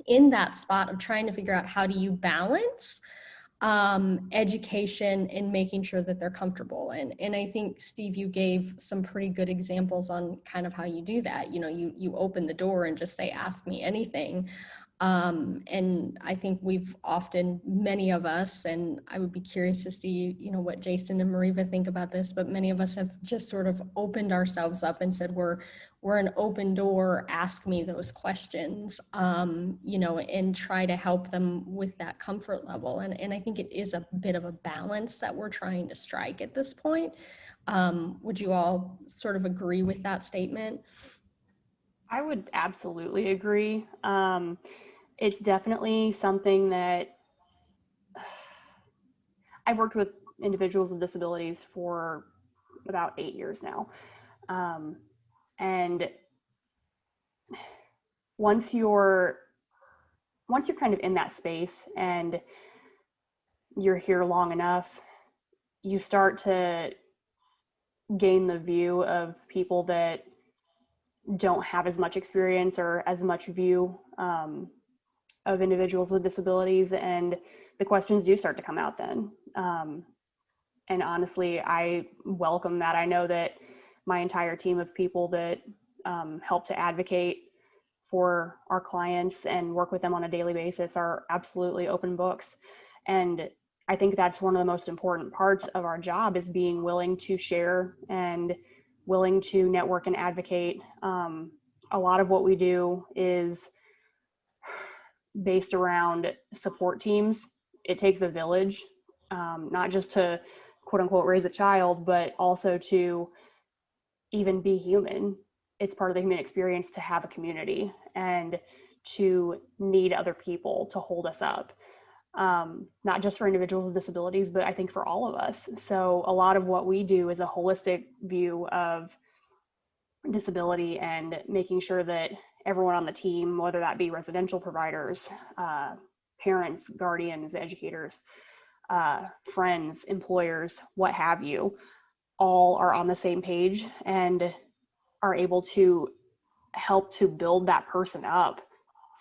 in that spot of trying to figure out how do you balance education and making sure that they're comfortable. And I think, Steve, you gave some pretty good examples on kind of how you do that. You know, you open the door and just say, ask me anything. And I think we've often, many of us, and I would be curious to see, you know, what Jason and Mariva think about this, but many of us have just sort of opened ourselves up and said, we're an open door, ask me those questions, you know, and try to help them with that comfort level. And I think it is a bit of a balance that we're trying to strike at this point. Would you all sort of agree with that statement? I would absolutely agree. It's definitely something that I've worked with individuals with disabilities for about 8 years now. And once you're kind of in that space and you're here long enough, you start to gain the view of people that don't have as much experience or as much view of individuals with disabilities, and the questions do start to come out then. And honestly, I welcome that. I know that my entire team of people that help to advocate for our clients and work with them on a daily basis are absolutely open books. And I think that's one of the most important parts of our job, is being willing to share and willing to network and advocate. A lot of what we do is based around support teams. It takes a village, not just to quote unquote raise a child, but also to even be human. It's part of the human experience to have a community and to need other people to hold us up. Not just for individuals with disabilities, but I think for all of us. So a lot of what we do is a holistic view of disability and making sure that everyone on the team, whether that be residential providers, parents, guardians, educators, friends, employers, what have you, all are on the same page and are able to help to build that person up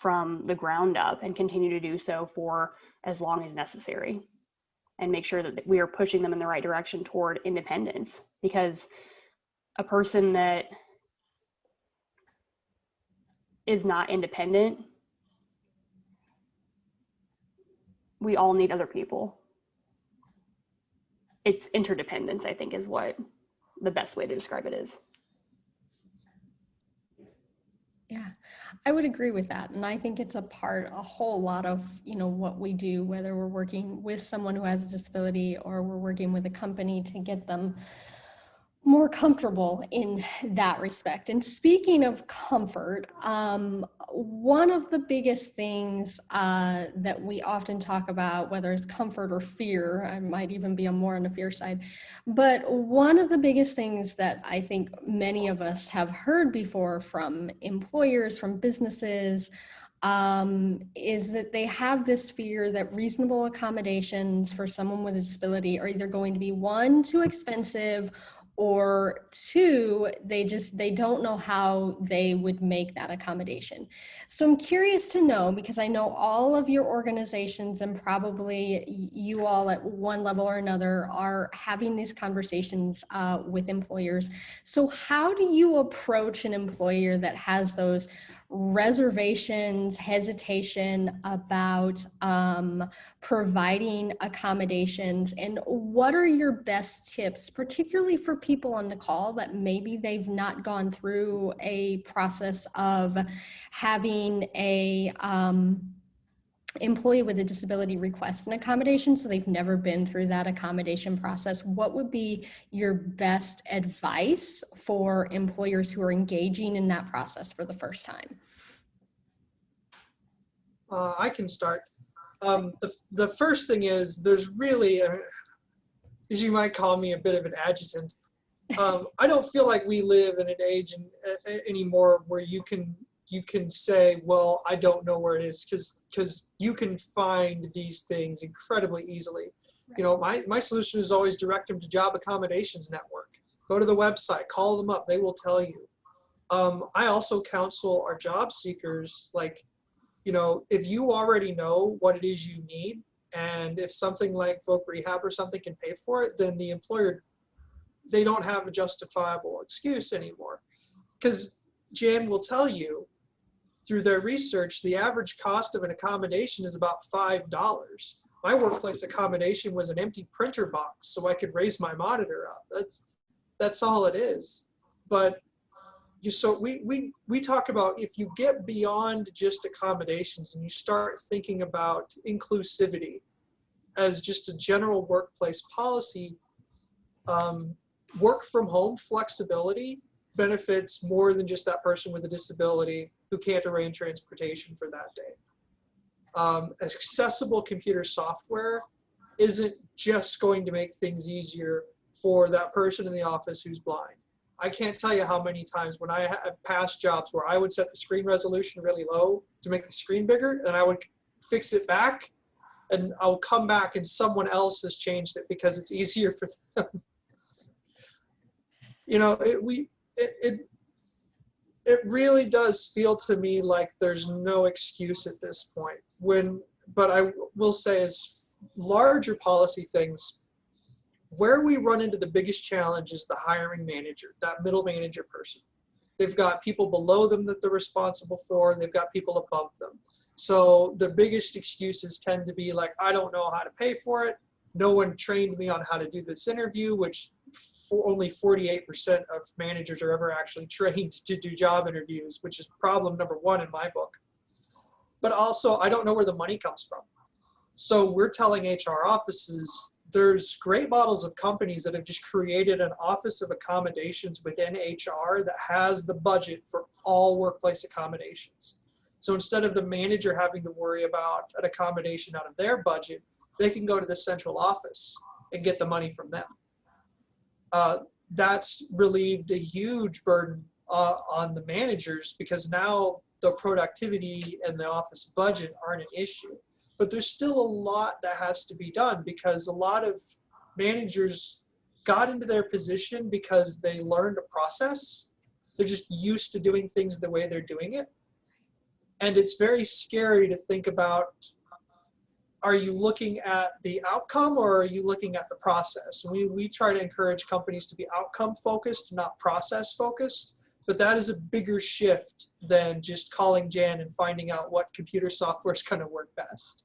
from the ground up and continue to do so for as long as necessary, and make sure that we are pushing them in the right direction toward independence. Because a person that is not independent, we all need other people. It's interdependence, I think, is what the best way to describe it is. Yeah, I would agree with that. And I think it's a whole lot of, what we do, whether we're working with someone who has a disability or we're working with a company to get them more comfortable in that respect. And speaking of comfort, one of the biggest things that we often talk about, whether it's comfort or fear, I might even be more on the fear side, but one of the biggest things that I think many of us have heard before from employers, from businesses, is that they have this fear that reasonable accommodations for someone with a disability are either going to be, one, too expensive, or two, they don't know how they would make that accommodation. So I'm curious to know, because I know all of your organizations and probably you all at one level or another are having these conversations with employers. So how do you approach an employer that has those reservations, hesitation about providing accommodations, and what are your best tips, particularly for people on the call that maybe they've not gone through a process of having a employee with a disability request an accommodation, so they've never been through that accommodation process? What would be your best advice for employers who are engaging in that process for the first time? I can start. The first thing is there's really, as you might call me, a bit of an adjutant. I don't feel like we live in an age anymore where you can say, well, I don't know where it is, because you can find these things incredibly easily. Right. My solution is always direct them to Job Accommodations Network. Go to the website, call them up, they will tell you. I also counsel our job seekers, like, if you already know what it is you need, and if something like Voc Rehab or something can pay for it, then the employer, they don't have a justifiable excuse anymore. Because Jan will tell you, through their research, the average cost of an accommodation is about $5. My workplace accommodation was an empty printer box so I could raise my monitor up. That's all it is. But so we talk about, if you get beyond just accommodations and you start thinking about inclusivity as just a general workplace policy, work from home flexibility benefits more than just that person with a disability who can't arrange transportation for that day. Accessible computer software isn't just going to make things easier for that person in the office who's blind. I can't tell you how many times when I have past jobs where I would set the screen resolution really low to make the screen bigger, and I would fix it back, and I'll come back and someone else has changed it because it's easier for them. It really does feel to me like there's no excuse at this point. But I will say, as larger policy things, where we run into the biggest challenge is the hiring manager, that middle manager person. They've got people below them that they're responsible for, and they've got people above them. So the biggest excuses tend to be like, I don't know how to pay for it. No one trained me on how to do this interview, which only 48% of managers are ever actually trained to do job interviews, which is problem number one in my book. But also, I don't know where the money comes from. So we're telling HR offices, there's great models of companies that have just created an office of accommodations within HR that has the budget for all workplace accommodations. So instead of the manager having to worry about an accommodation out of their budget, they can go to the central office and get the money from them. That's relieved a huge burden on the managers, because now the productivity and the office budget aren't an issue. But there's still a lot that has to be done, because a lot of managers got into their position because they learned a process. They're just used to doing things the way they're doing it. And it's very scary to think about, are you looking at the outcome or are you looking at the process? We try to encourage companies to be outcome focused, not process focused. But that is a bigger shift than just calling Jan and finding out what computer software is going to work best.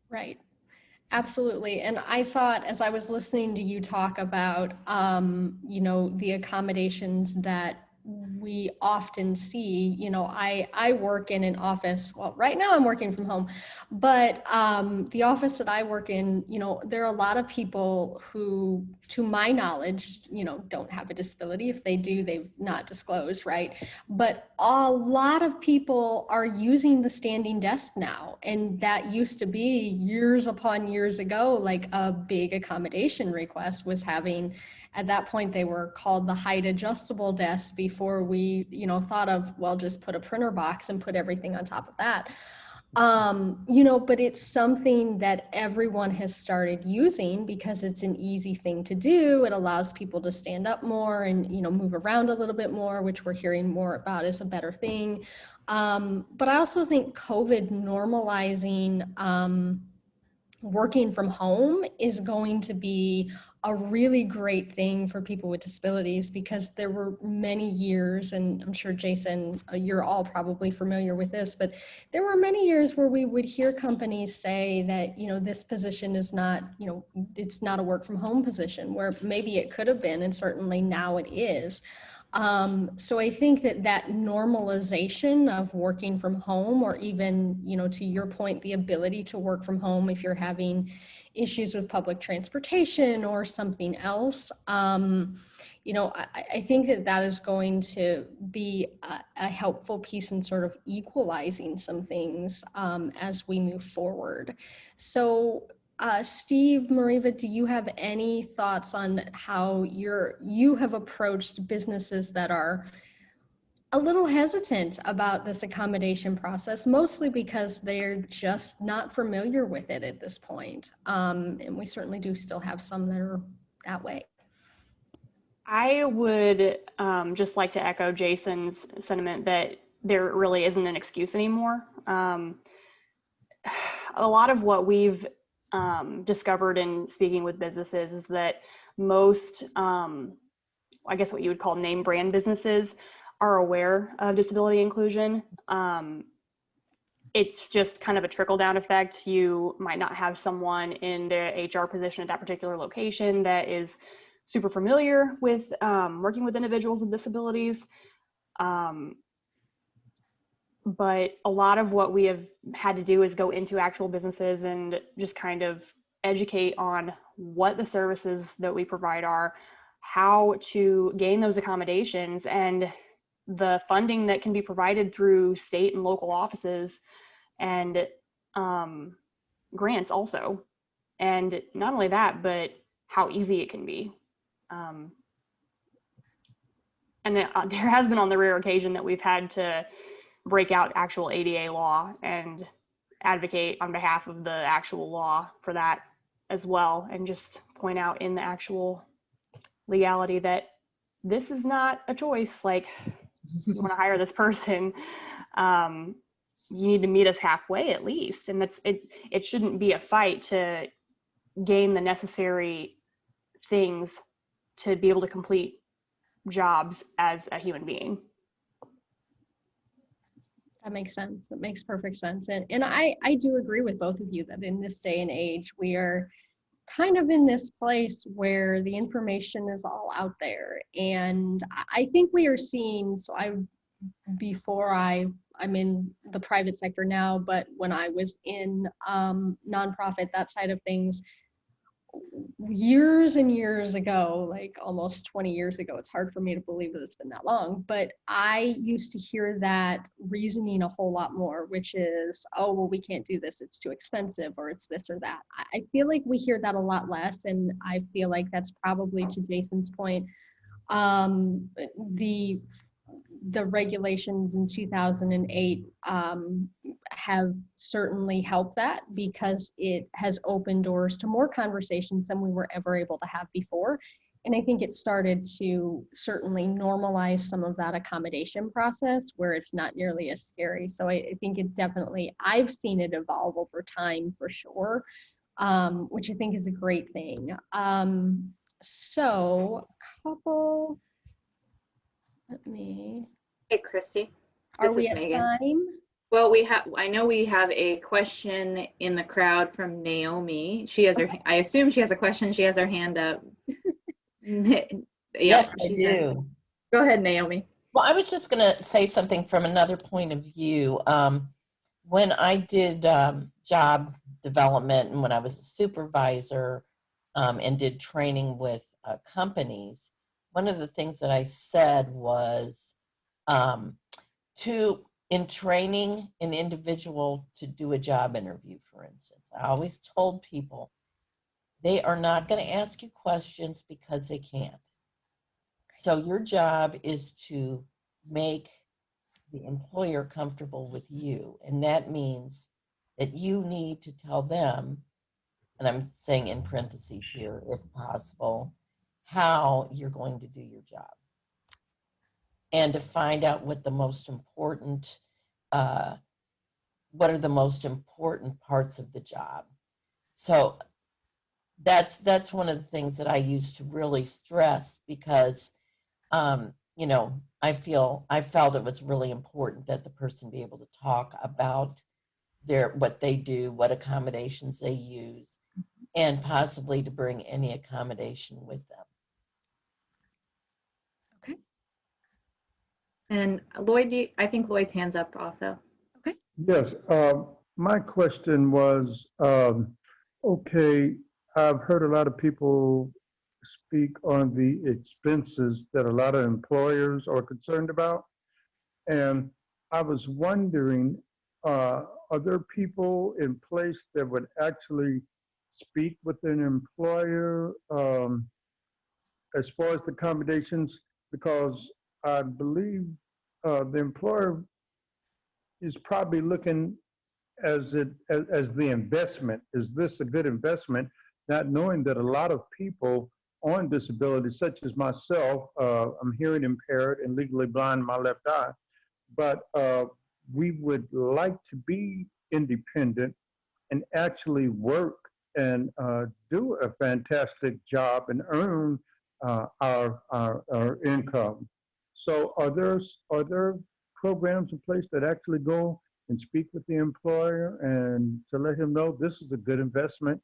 Right. Absolutely. And I thought, as I was listening to you talk about, the accommodations that we often see, you know, I work in an office, well, right now I'm working from home, but the office that I work in, you know, there are a lot of people who, to my knowledge, you know, don't have a disability. If they do, they've not disclosed, right? But a lot of people are using the standing desk now. And that used to be years upon years ago, like a big accommodation request was having, at that point, they were called the height adjustable desks before we, you know, thought of, well, just put a printer box and put everything on top of that. You know, but it's something that everyone has started using because it's an easy thing to do. It allows people to stand up more and, you know, move around a little bit more, which we're hearing more about is a better thing. But I also think COVID normalizing working from home is going to be a really great thing for people with disabilities, because there were many years, and I'm sure Jason, you're all probably familiar with this, but there were many years where we would hear companies say that, you know, this position is not, you know, it's not a work from home position, where maybe it could have been, and certainly now it is. So I think that that normalization of working from home, or even, you know, to your point, the ability to work from home if you're having issues with public transportation or something else, you know, I think that that is going to be a helpful piece in sort of equalizing some things as we move forward. So Steve, Mariva, do you have any thoughts on how you have approached businesses that are a little hesitant about this accommodation process, mostly because they're just not familiar with it at this point? And we certainly do still have some that are that way. I would just like to echo Jason's sentiment that there really isn't an excuse anymore. A lot of what we've discovered in speaking with businesses is that most, I guess what you would call name brand businesses, are aware of disability inclusion. It's just kind of a trickle down effect. You might not have someone in the HR position at that particular location that is super familiar with working with individuals with disabilities. But a lot of what we have had to do is go into actual businesses and just kind of educate on what the services that we provide are, how to gain those accommodations, and the funding that can be provided through state and local offices, and grants also. And not only that, but how easy it can be. And there has been on the rare occasion that we've had to break out actual ADA law and advocate on behalf of the actual law for that as well, and just point out in the actual legality that this is not a choice. Like, you want to hire this person, you need to meet us halfway at least. And that's it. It shouldn't be a fight to gain the necessary things to be able to complete jobs as a human being. That makes sense. That makes perfect sense. And I do agree with both of you that in this day and age, we are kind of in this place where the information is all out there. And I think we are seeing, so I'm in the private sector now, but when I was in nonprofit, that side of things, years and years ago, like almost 20 years ago, it's hard for me to believe that it's been that long, but I used to hear that reasoning a whole lot more, which is, oh, well, we can't do this, it's too expensive, or it's this or that. I feel like we hear that a lot less, and I feel like that's probably, to Jason's point, the regulations in 2008 have certainly helped that, because it has opened doors to more conversations than we were ever able to have before. And I think it started to certainly normalize some of that accommodation process where it's not nearly as scary. So I think it definitely, I've seen it evolve over time for sure, which I think is a great thing. So a couple, Hey, Christy. Are This we is at Megan. time? Well, I know we have a question in the crowd from Naomi. She has her, I assume she has a question. She has her hand up. Yes, I do. Go ahead, Naomi. Well, I was just going to say something from another point of view. When I did job development and when I was a supervisor and did training with companies, one of the things that I said was in training an individual to do a job interview, for instance, I always told people they are not going to ask you questions because they can't. So your job is to make the employer comfortable with you. And that means that you need to tell them, and I'm saying in parentheses here, if possible, how you're going to do your job. And to find out what the most important, what are the most important parts of the job. So that's one of the things that I used to really stress because, you know, I felt it was really important that the person be able to talk about what they do, what accommodations they use, and possibly to bring any accommodation with them. Okay. And Lloyd, I think Lloyd's hand's up also. Okay. Yes, my question was, okay, I've heard a lot of people speak on the expenses that a lot of employers are concerned about. And I was wondering, are there people in place that would actually speak with an employer as far as the accommodations? Because I believe the employer is probably looking as the investment. Is this a good investment? Not knowing that a lot of people on disability, such as myself, I'm hearing impaired and legally blind in my left eye, but we would like to be independent and actually work and do a fantastic job and earn our income. So are there programs in place that actually go and speak with the employer and to let him know this is a good investment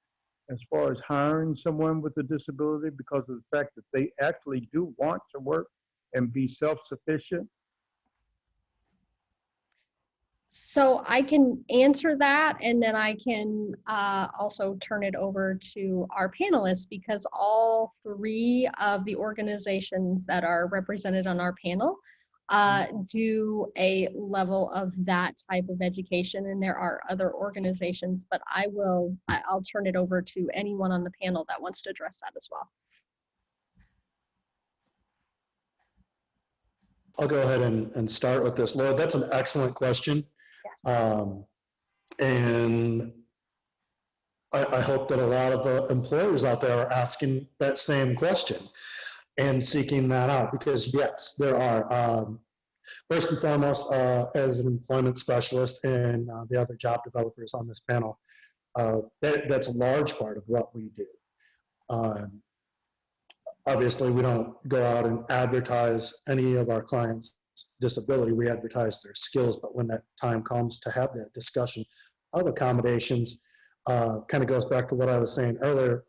as far as hiring someone with a disability because of the fact that they actually do want to work and be self-sufficient? So I can answer that, and then I can also turn it over to our panelists, because all three of the organizations that are represented on our panel do a level of that type of education, and there are other organizations, but I'll turn it over to anyone on the panel that wants to address that as well. I'll go ahead and start with this. Lloyd, that's an excellent question. And I hope that a lot of employers out there are asking that same question and seeking that out, because yes, there are. First and foremost, as an employment specialist and the other job developers on this panel, that's a large part of what we do. Obviously, we don't go out and advertise any of our clients' disability. We advertise their skills, but when that time comes to have that discussion of accommodations, kind of goes back to what I was saying earlier.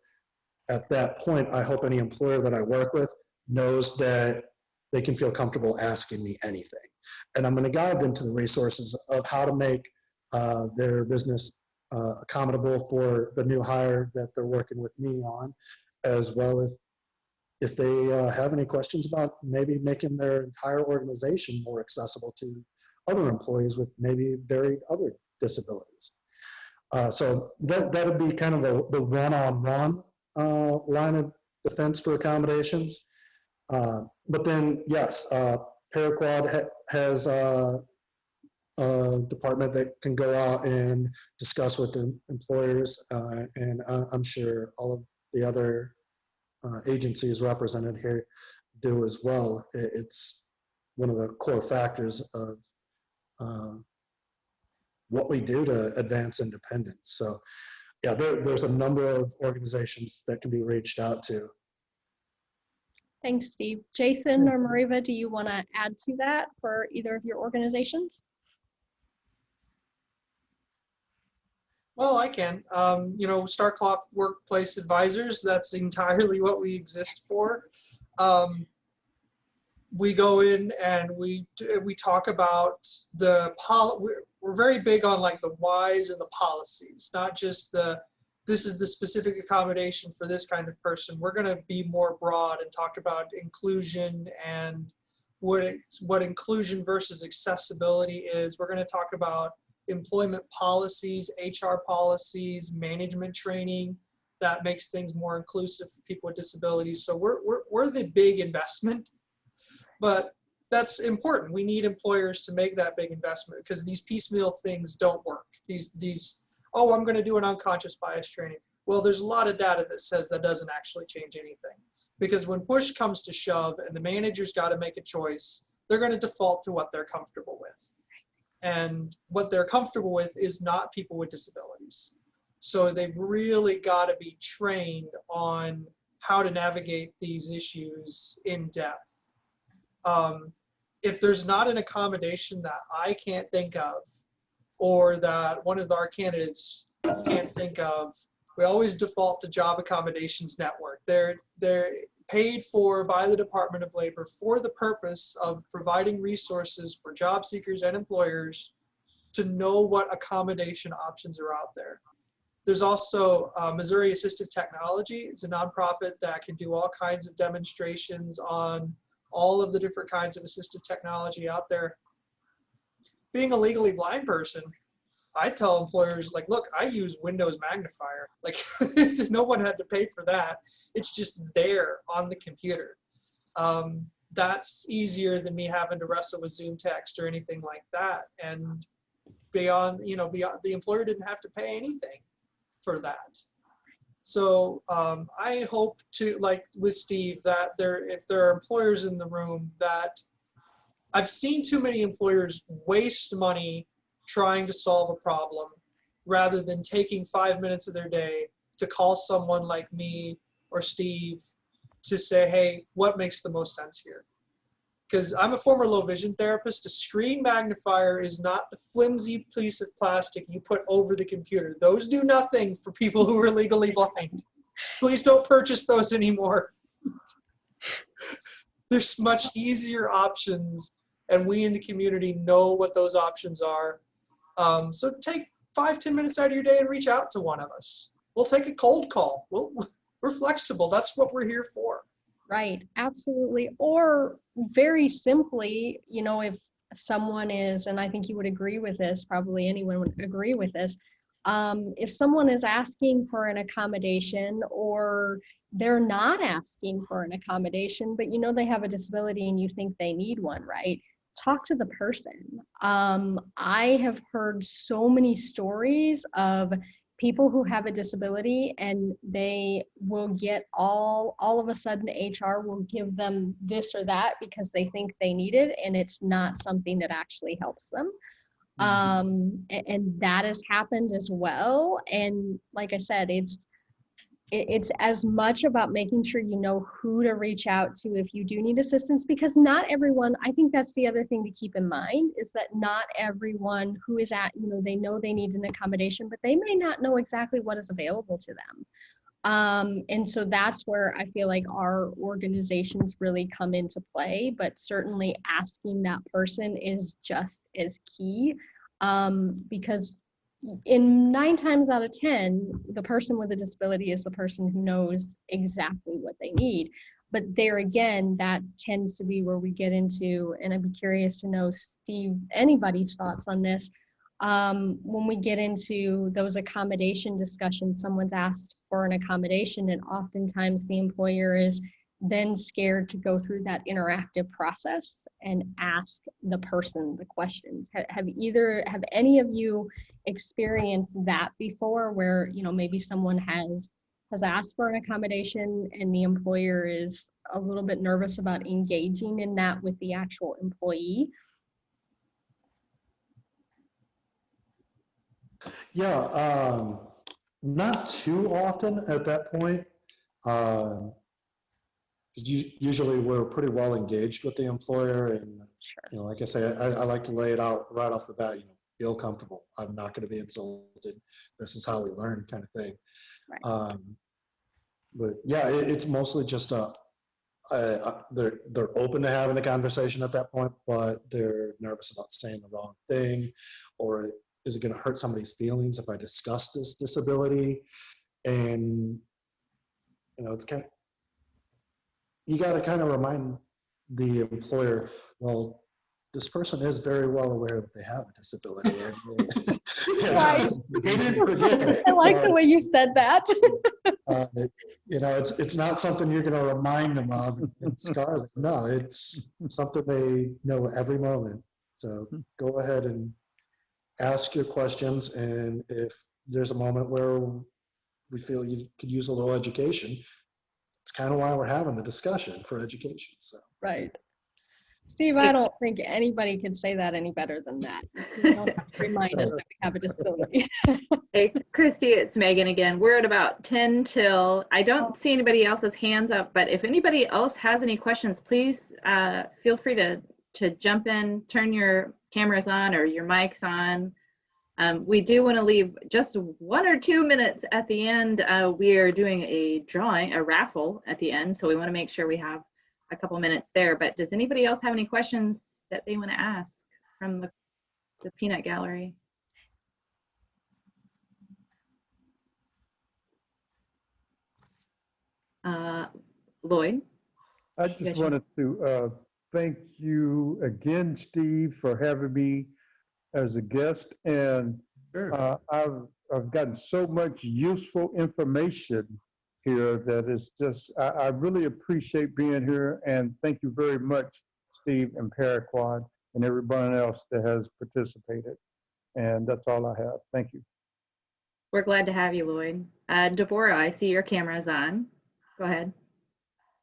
At that point, I hope any employer that I work with knows that they can feel comfortable asking me anything. And I'm going to guide them to the resources of how to make their business accommodable for the new hire that they're working with me on, as well as if they have any questions about maybe making their entire organization more accessible to other employees with maybe varied other disabilities. So that would be kind of the one-on-one line of defense for accommodations. But then, yes, Paraquad has a department that can go out and discuss with the employers, and I'm sure all of the other agencies represented here do as well. It's one of the core factors of what we do to advance independence. So yeah, there's a number of organizations that can be reached out to. Thanks, Steve. Jason or Mariva, do you want to add to that for either of your organizations? Well, I can. You know, Starkloff Workplace Advisors, that's entirely what we exist for. we go in and we talk about we're very big on like the whys and the policies, not just this is the specific accommodation for this kind of person. We're going to be more broad and talk about inclusion and what inclusion versus accessibility is. We're going to talk about employment policies, HR policies, management training that makes things more inclusive for people with disabilities. So we're the big investment, but that's important. We need employers to make that big investment because these piecemeal things don't work. Oh, I'm going to do an unconscious bias training. Well, there's a lot of data that says that doesn't actually change anything, because when push comes to shove and the manager's got to make a choice, they're going to default to what they're comfortable with. And what they're comfortable with is not people with disabilities. So they've really got to be trained on how to navigate these issues in depth. If there's not an accommodation that I can't think of, or that one of our candidates can't think of, we always default to Job Accommodations Network. They're paid for by the Department of Labor for the purpose of providing resources for job seekers and employers to know what accommodation options are out there. There's also Missouri Assistive Technology. It's a nonprofit that can do all kinds of demonstrations on all of the different kinds of assistive technology out there. Being a legally blind person, I tell employers, like, look, I use Windows Magnifier. Like, no one had to pay for that. It's just there on the computer. That's easier than me having to wrestle with Zoom text or anything like that. And beyond, the employer didn't have to pay anything for that. So I hope to, like with Steve, that if there are employers in the room, that I've seen too many employers waste money trying to solve a problem rather than taking 5 minutes of their day to call someone like me or Steve to say, hey, what makes the most sense here? Because I'm a former low vision therapist. A screen magnifier is not the flimsy piece of plastic you put over the computer. Those do nothing for people who are legally blind. Please don't purchase those anymore. There's much easier options, and we in the community know what those options are. So take 5-10 minutes out of your day and reach out to one of us. We'll take a cold call. We're flexible. That's what we're here for. Right, absolutely. Or very simply, if someone is, and I think you would agree with this, probably anyone would agree with this, if someone is asking for an accommodation, or they're not asking for an accommodation, but they have a disability and you think they need one, right? Talk to the person. I have heard so many stories of people who have a disability, and they will get all of a sudden HR will give them this or that because they think they need it, and it's not something that actually helps them. And that has happened as well. And like I said, it's as much about making sure you know who to reach out to if you do need assistance, because not everyone, I think that's the other thing to keep in mind, is that not everyone who is at, they know they need an accommodation, but they may not know exactly what is available to them. And so that's where I feel like our organizations really come into play, but certainly asking that person is just as key, because in 9 times out of 10, the person with a disability is the person who knows exactly what they need. But there again, that tends to be where we get into, and I'd be curious to know, Steve, anybody's thoughts on this. When we get into those accommodation discussions, someone's asked for an accommodation, and oftentimes the employer is then scared to go through that interactive process and ask the person the questions. Have any of you experienced that before, where maybe someone has asked for an accommodation and the employer is a little bit nervous about engaging in that with the actual employee? Yeah, not too often at that point. Usually we're pretty well engaged with the employer, and like I say, I like to lay it out right off the bat. Feel comfortable. I'm not going to be insulted. This is how we learn, kind of thing. Right. But yeah, it's mostly just a they're open to having a conversation at that point, but they're nervous about saying the wrong thing, or is it going to hurt somebody's feelings if I discuss this disability? And it's kind of, you got to kind of remind the employer, well, this person is very well aware that they have a disability. Right. They didn't forget it. I like the way you said that. It's not something you're going to remind them of and scar them. No, it's something they know every moment. So go ahead and ask your questions. And if there's a moment where we feel you could use a little education, it's kind of why we're having the discussion for education. So Right. Steve, I don't think anybody can say that any better than that. You don't have to remind us that we have a disability. Hey, Christy, it's Megan again. We're at about 10 till. I don't see anybody else's hands up, but if anybody else has any questions, please feel free to jump in, turn your cameras on or your mics on. We do want to leave just 1 or 2 minutes at the end. We are doing a raffle at the end, so we want to make sure we have a couple minutes there. But does anybody else have any questions that they want to ask from the peanut gallery? Lloyd? I just wanted to thank you again, Steve, for having me as a guest. And I've gotten so much useful information here that is just, I really appreciate being here. And thank you very much, Steve and Paraquad and everyone else that has participated. And that's all I have. Thank you. We're glad to have you, Lloyd. Deborah, I see your camera's on. Go ahead.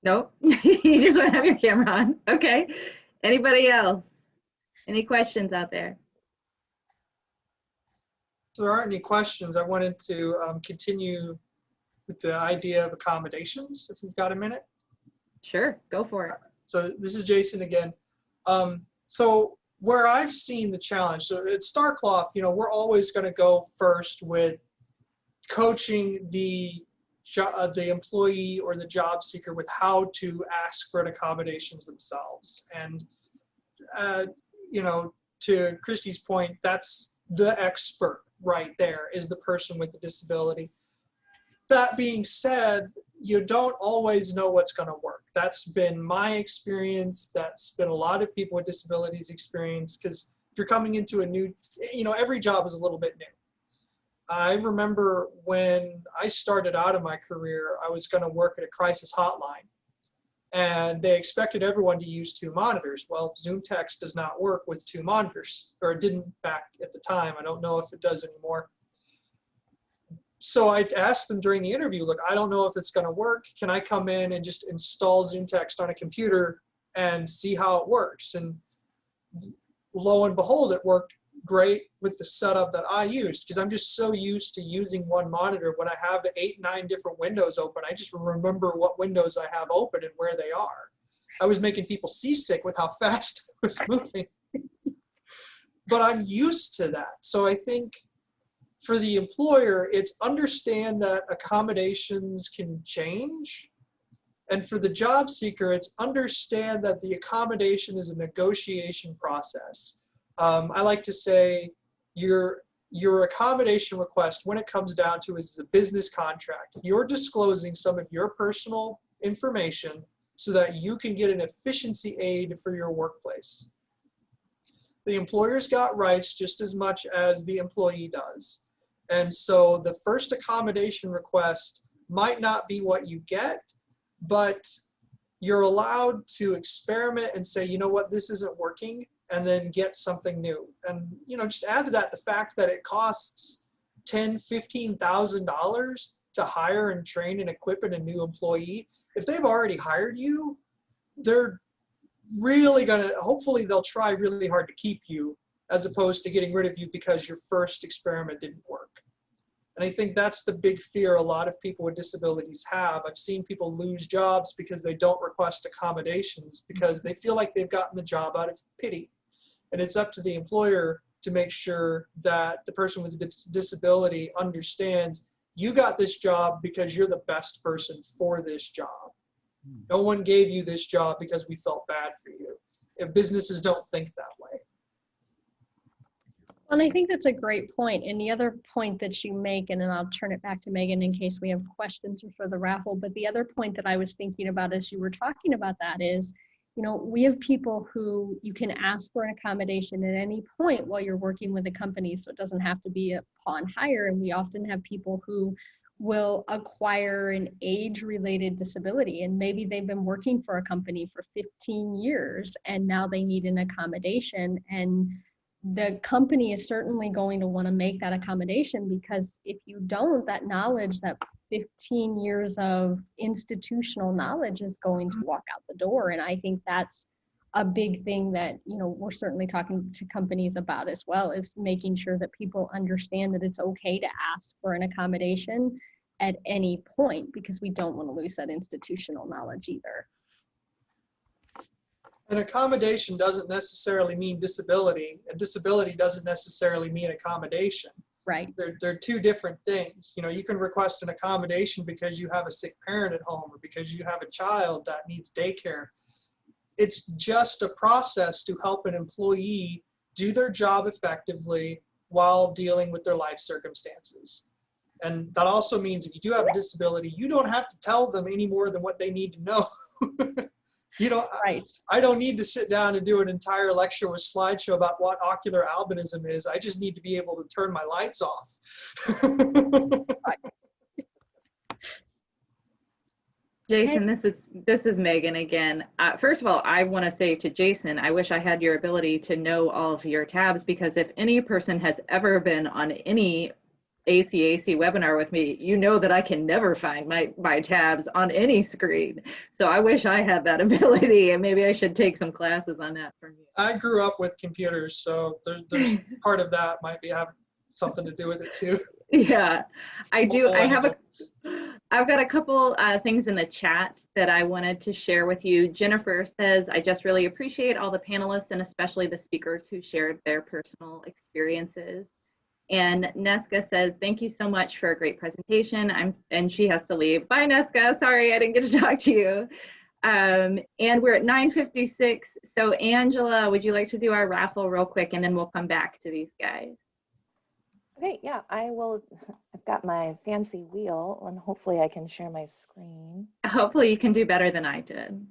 Nope, you just want to have your camera on. Okay. Anybody else? Any questions out there? If there aren't any questions, I wanted to continue with the idea of accommodations, if we've got a minute. Sure, go for it. So this is Jason again. So where I've seen the challenge, so at Starkloff, we're always going to go first with coaching the employee or the job seeker with how to ask for an accommodations themselves. And, to Christy's point, that's the expert right there, is the person with the disability. That being said, you don't always know what's going to work. That's been my experience. That's been a lot of people with disabilities experience, because if you're coming into a new, every job is a little bit new. I remember when I started out in my career, I was going to work at a crisis hotline, and they expected everyone to use 2 monitors. Well, Zoom text does not work with 2 monitors, or it didn't back at the time. I don't know if it does anymore. So I asked them during the interview, look, I don't know if it's going to work. Can I come in and just install Zoom text on a computer and see how it works? And lo and behold, it worked great with the setup that I used, because I'm just so used to using one monitor. When I have the 8, 9 different windows open, I just remember what windows I have open and where they are. I was making people seasick with how fast I was moving. But I'm used to that. So I think for the employer, it's understand that accommodations can change. And for the job seeker, it's understand that the accommodation is a negotiation process. I like to say your accommodation request, when it comes down to, is a business contract. You're disclosing some of your personal information so that you can get an efficiency aid for your workplace. The employer's got rights just as much as the employee does. And so the first accommodation request might not be what you get, but you're allowed to experiment and say, you know what, this isn't working, and then get something new. And just add to that the fact that it costs $10,000, $15,000 to hire and train and equip a new employee. If they've already hired you, they're really hopefully they'll try really hard to keep you, as opposed to getting rid of you because your first experiment didn't work. And I think that's the big fear a lot of people with disabilities have. I've seen people lose jobs because they don't request accommodations, because they feel like they've gotten the job out of pity. And it's up to the employer to make sure that the person with a disability understands you got this job because you're the best person for this job. No one gave you this job because we felt bad for you. If businesses don't think that way. And I think that's a great point. And the other point that you make, and then I'll turn it back to Megan in case we have questions for the raffle, but the other point that I was thinking about as you were talking about that is, you know, we have people who you can ask for an accommodation at any point while you're working with a company, so it doesn't have to be upon hire. And we often have people who will acquire an age-related disability, and maybe they've been working for a company for 15 years and now they need an accommodation, and the company is certainly going to want to make that accommodation, because if you don't, that knowledge, that 15 years of institutional knowledge is going to walk out the door. And I think that's a big thing that, you know, we're certainly talking to companies about as well, is making sure that people understand that it's okay to ask for an accommodation at any point, because we don't want to lose that institutional knowledge either. An accommodation doesn't necessarily mean disability, and disability doesn't necessarily mean accommodation. Right. They're two different things. You know, you can request an accommodation because you have a sick parent at home or because you have a child that needs daycare. It's just a process to help an employee do their job effectively while dealing with their life circumstances. And that also means if you do have a disability, you don't have to tell them any more than what they need to know. You know, right. I don't need to sit down and do an entire lecture with slideshow about what ocular albinism is. I just need to be able to turn my lights off. Jason, this is Megan again. First of all, I want to say to Jason, I wish I had your ability to know all of your tabs, because if any person has ever been on any ACAC webinar with me, you know that I can never find my tabs on any screen. So I wish I had that ability, and maybe I should take some classes on that from you. I grew up with computers, so there's part of that might be having something to do with it too. Yeah, I do. I've got a couple things in the chat that I wanted to share with you. Jennifer says, I just really appreciate all the panelists and especially the speakers who shared their personal experiences. And Neska says, thank you so much for a great presentation. And she has to leave. Bye, Neska. Sorry, I didn't get to talk to you. And we're at 9:56. So Angela, would you like to do our raffle real quick, and then we'll come back to these guys? Okay, yeah, I will. I've got my fancy wheel, and hopefully I can share my screen. Hopefully you can do better than I did.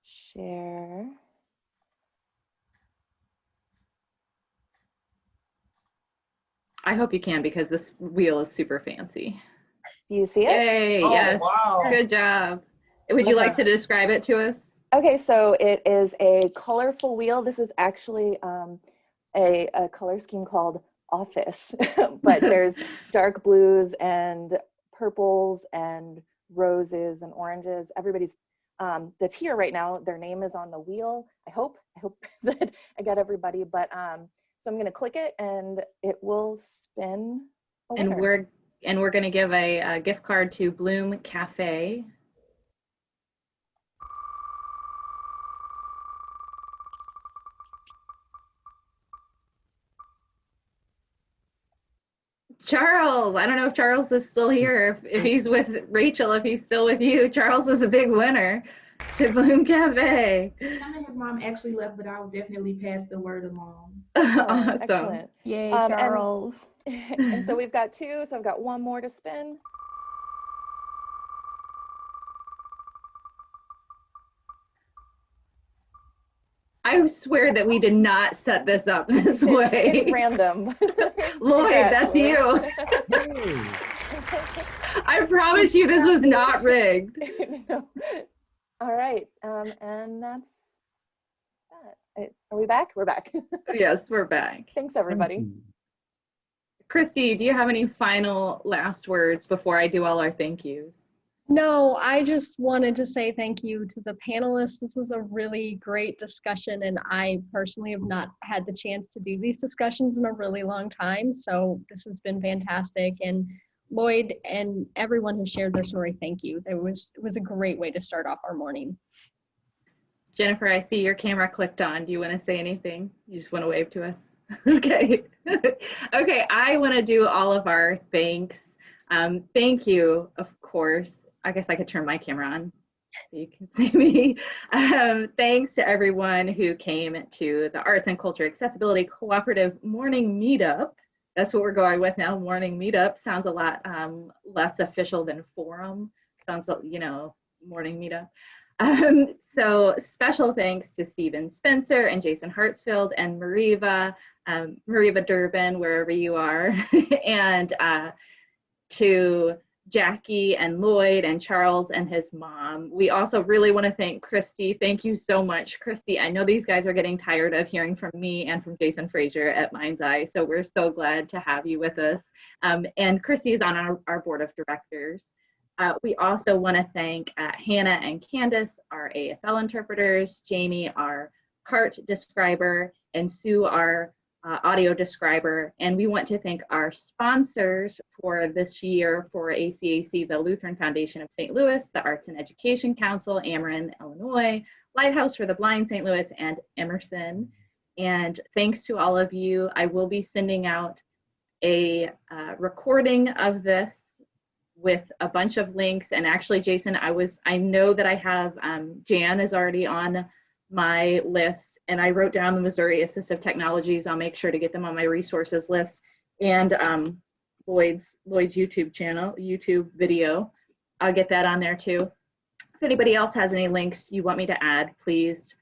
Share. I hope you can, because this wheel is super fancy. Do you see it? Yay, Oh, yes. wow. Good job. Would you like to describe it to us? Okay, so it is a colorful wheel. This is actually a color scheme called Office, but there's dark blues and purples and roses and oranges. Everybody's that's here right now, their name is on the wheel. I hope that I got everybody, but so I'm going to click it and it will spin. And we're going to give a gift card to Bloom Cafe. Charles, I don't know if Charles is still here. If he's with Rachel, if he's still with you, Charles is a big winner to Bloom Cafe. Him and his mom actually left, but I will definitely pass the word along. Awesome. Excellent. Yay, Charles. And so we've got two, so I've got one more to spin. I swear that we did not set this up this way. It's random. Lloyd, that's you. I promise you this was not rigged. No. All right, and that's that. Are we back? We're back. Yes, we're back. Thanks, everybody. Christy, do you have any final last words before I do all our thank yous? No, I just wanted to say thank you to the panelists. This was a really great discussion, and I personally have not had the chance to do these discussions in a really long time. So this has been fantastic. And Lloyd and everyone who shared their story, thank you. It was a great way to start off our morning. Jennifer, I see your camera clicked on. Do you want to say anything? You just want to wave to us? Okay. Okay, I want to do all of our thanks. Thank you, of course. I guess I could turn my camera on. so you can see me. Thanks to everyone who came to the Arts and Culture Accessibility Cooperative Morning Meetup. That's what we're going with now, morning meetup. Sounds a lot less official than forum. Sounds, you know, morning meetup. So special thanks to Stephen Spencer and Jason Hartsfield and Mariva Durbin, wherever you are, and to Jackie and Lloyd and Charles and his mom. We also really want to thank Christy. Thank you so much, Christy. I know these guys are getting tired of hearing from me and from Jason Frazier at Mind's Eye, so we're so glad to have you with us. And Christy is on our board of directors. We also want to thank Hannah and Candace, our ASL interpreters, Jamie, our CART describer, and Sue, our audio describer. And we want to thank our sponsors for this year for ACAC, the Lutheran Foundation of St. Louis, the Arts and Education Council, Ameren, Illinois, Lighthouse for the Blind St. Louis, and Emerson. And thanks to all of you, I will be sending out a recording of this with a bunch of links. And actually, Jason, I know that I have, Jan is already on my list, and I wrote down the Missouri Assistive Technologies. I'll make sure to get them on my resources list, and Lloyd's YouTube channel, YouTube video. I'll get that on there too. If anybody else has any links you want me to add, please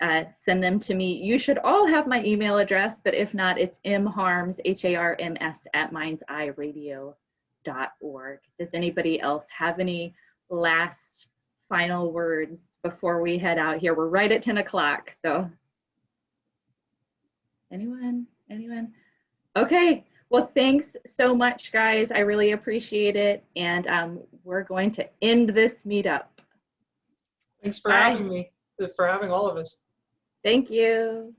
send them to me. You should all have my email address, but if not, it's mharms, HARMS @mindseyeradio.org. Does anybody else have any last final words before we head out here? We're right at 10 o'clock, so. Anyone? Okay, well, thanks so much, guys. I really appreciate it. And we're going to end this meetup. Thanks for having me, for having all of us. Thank you.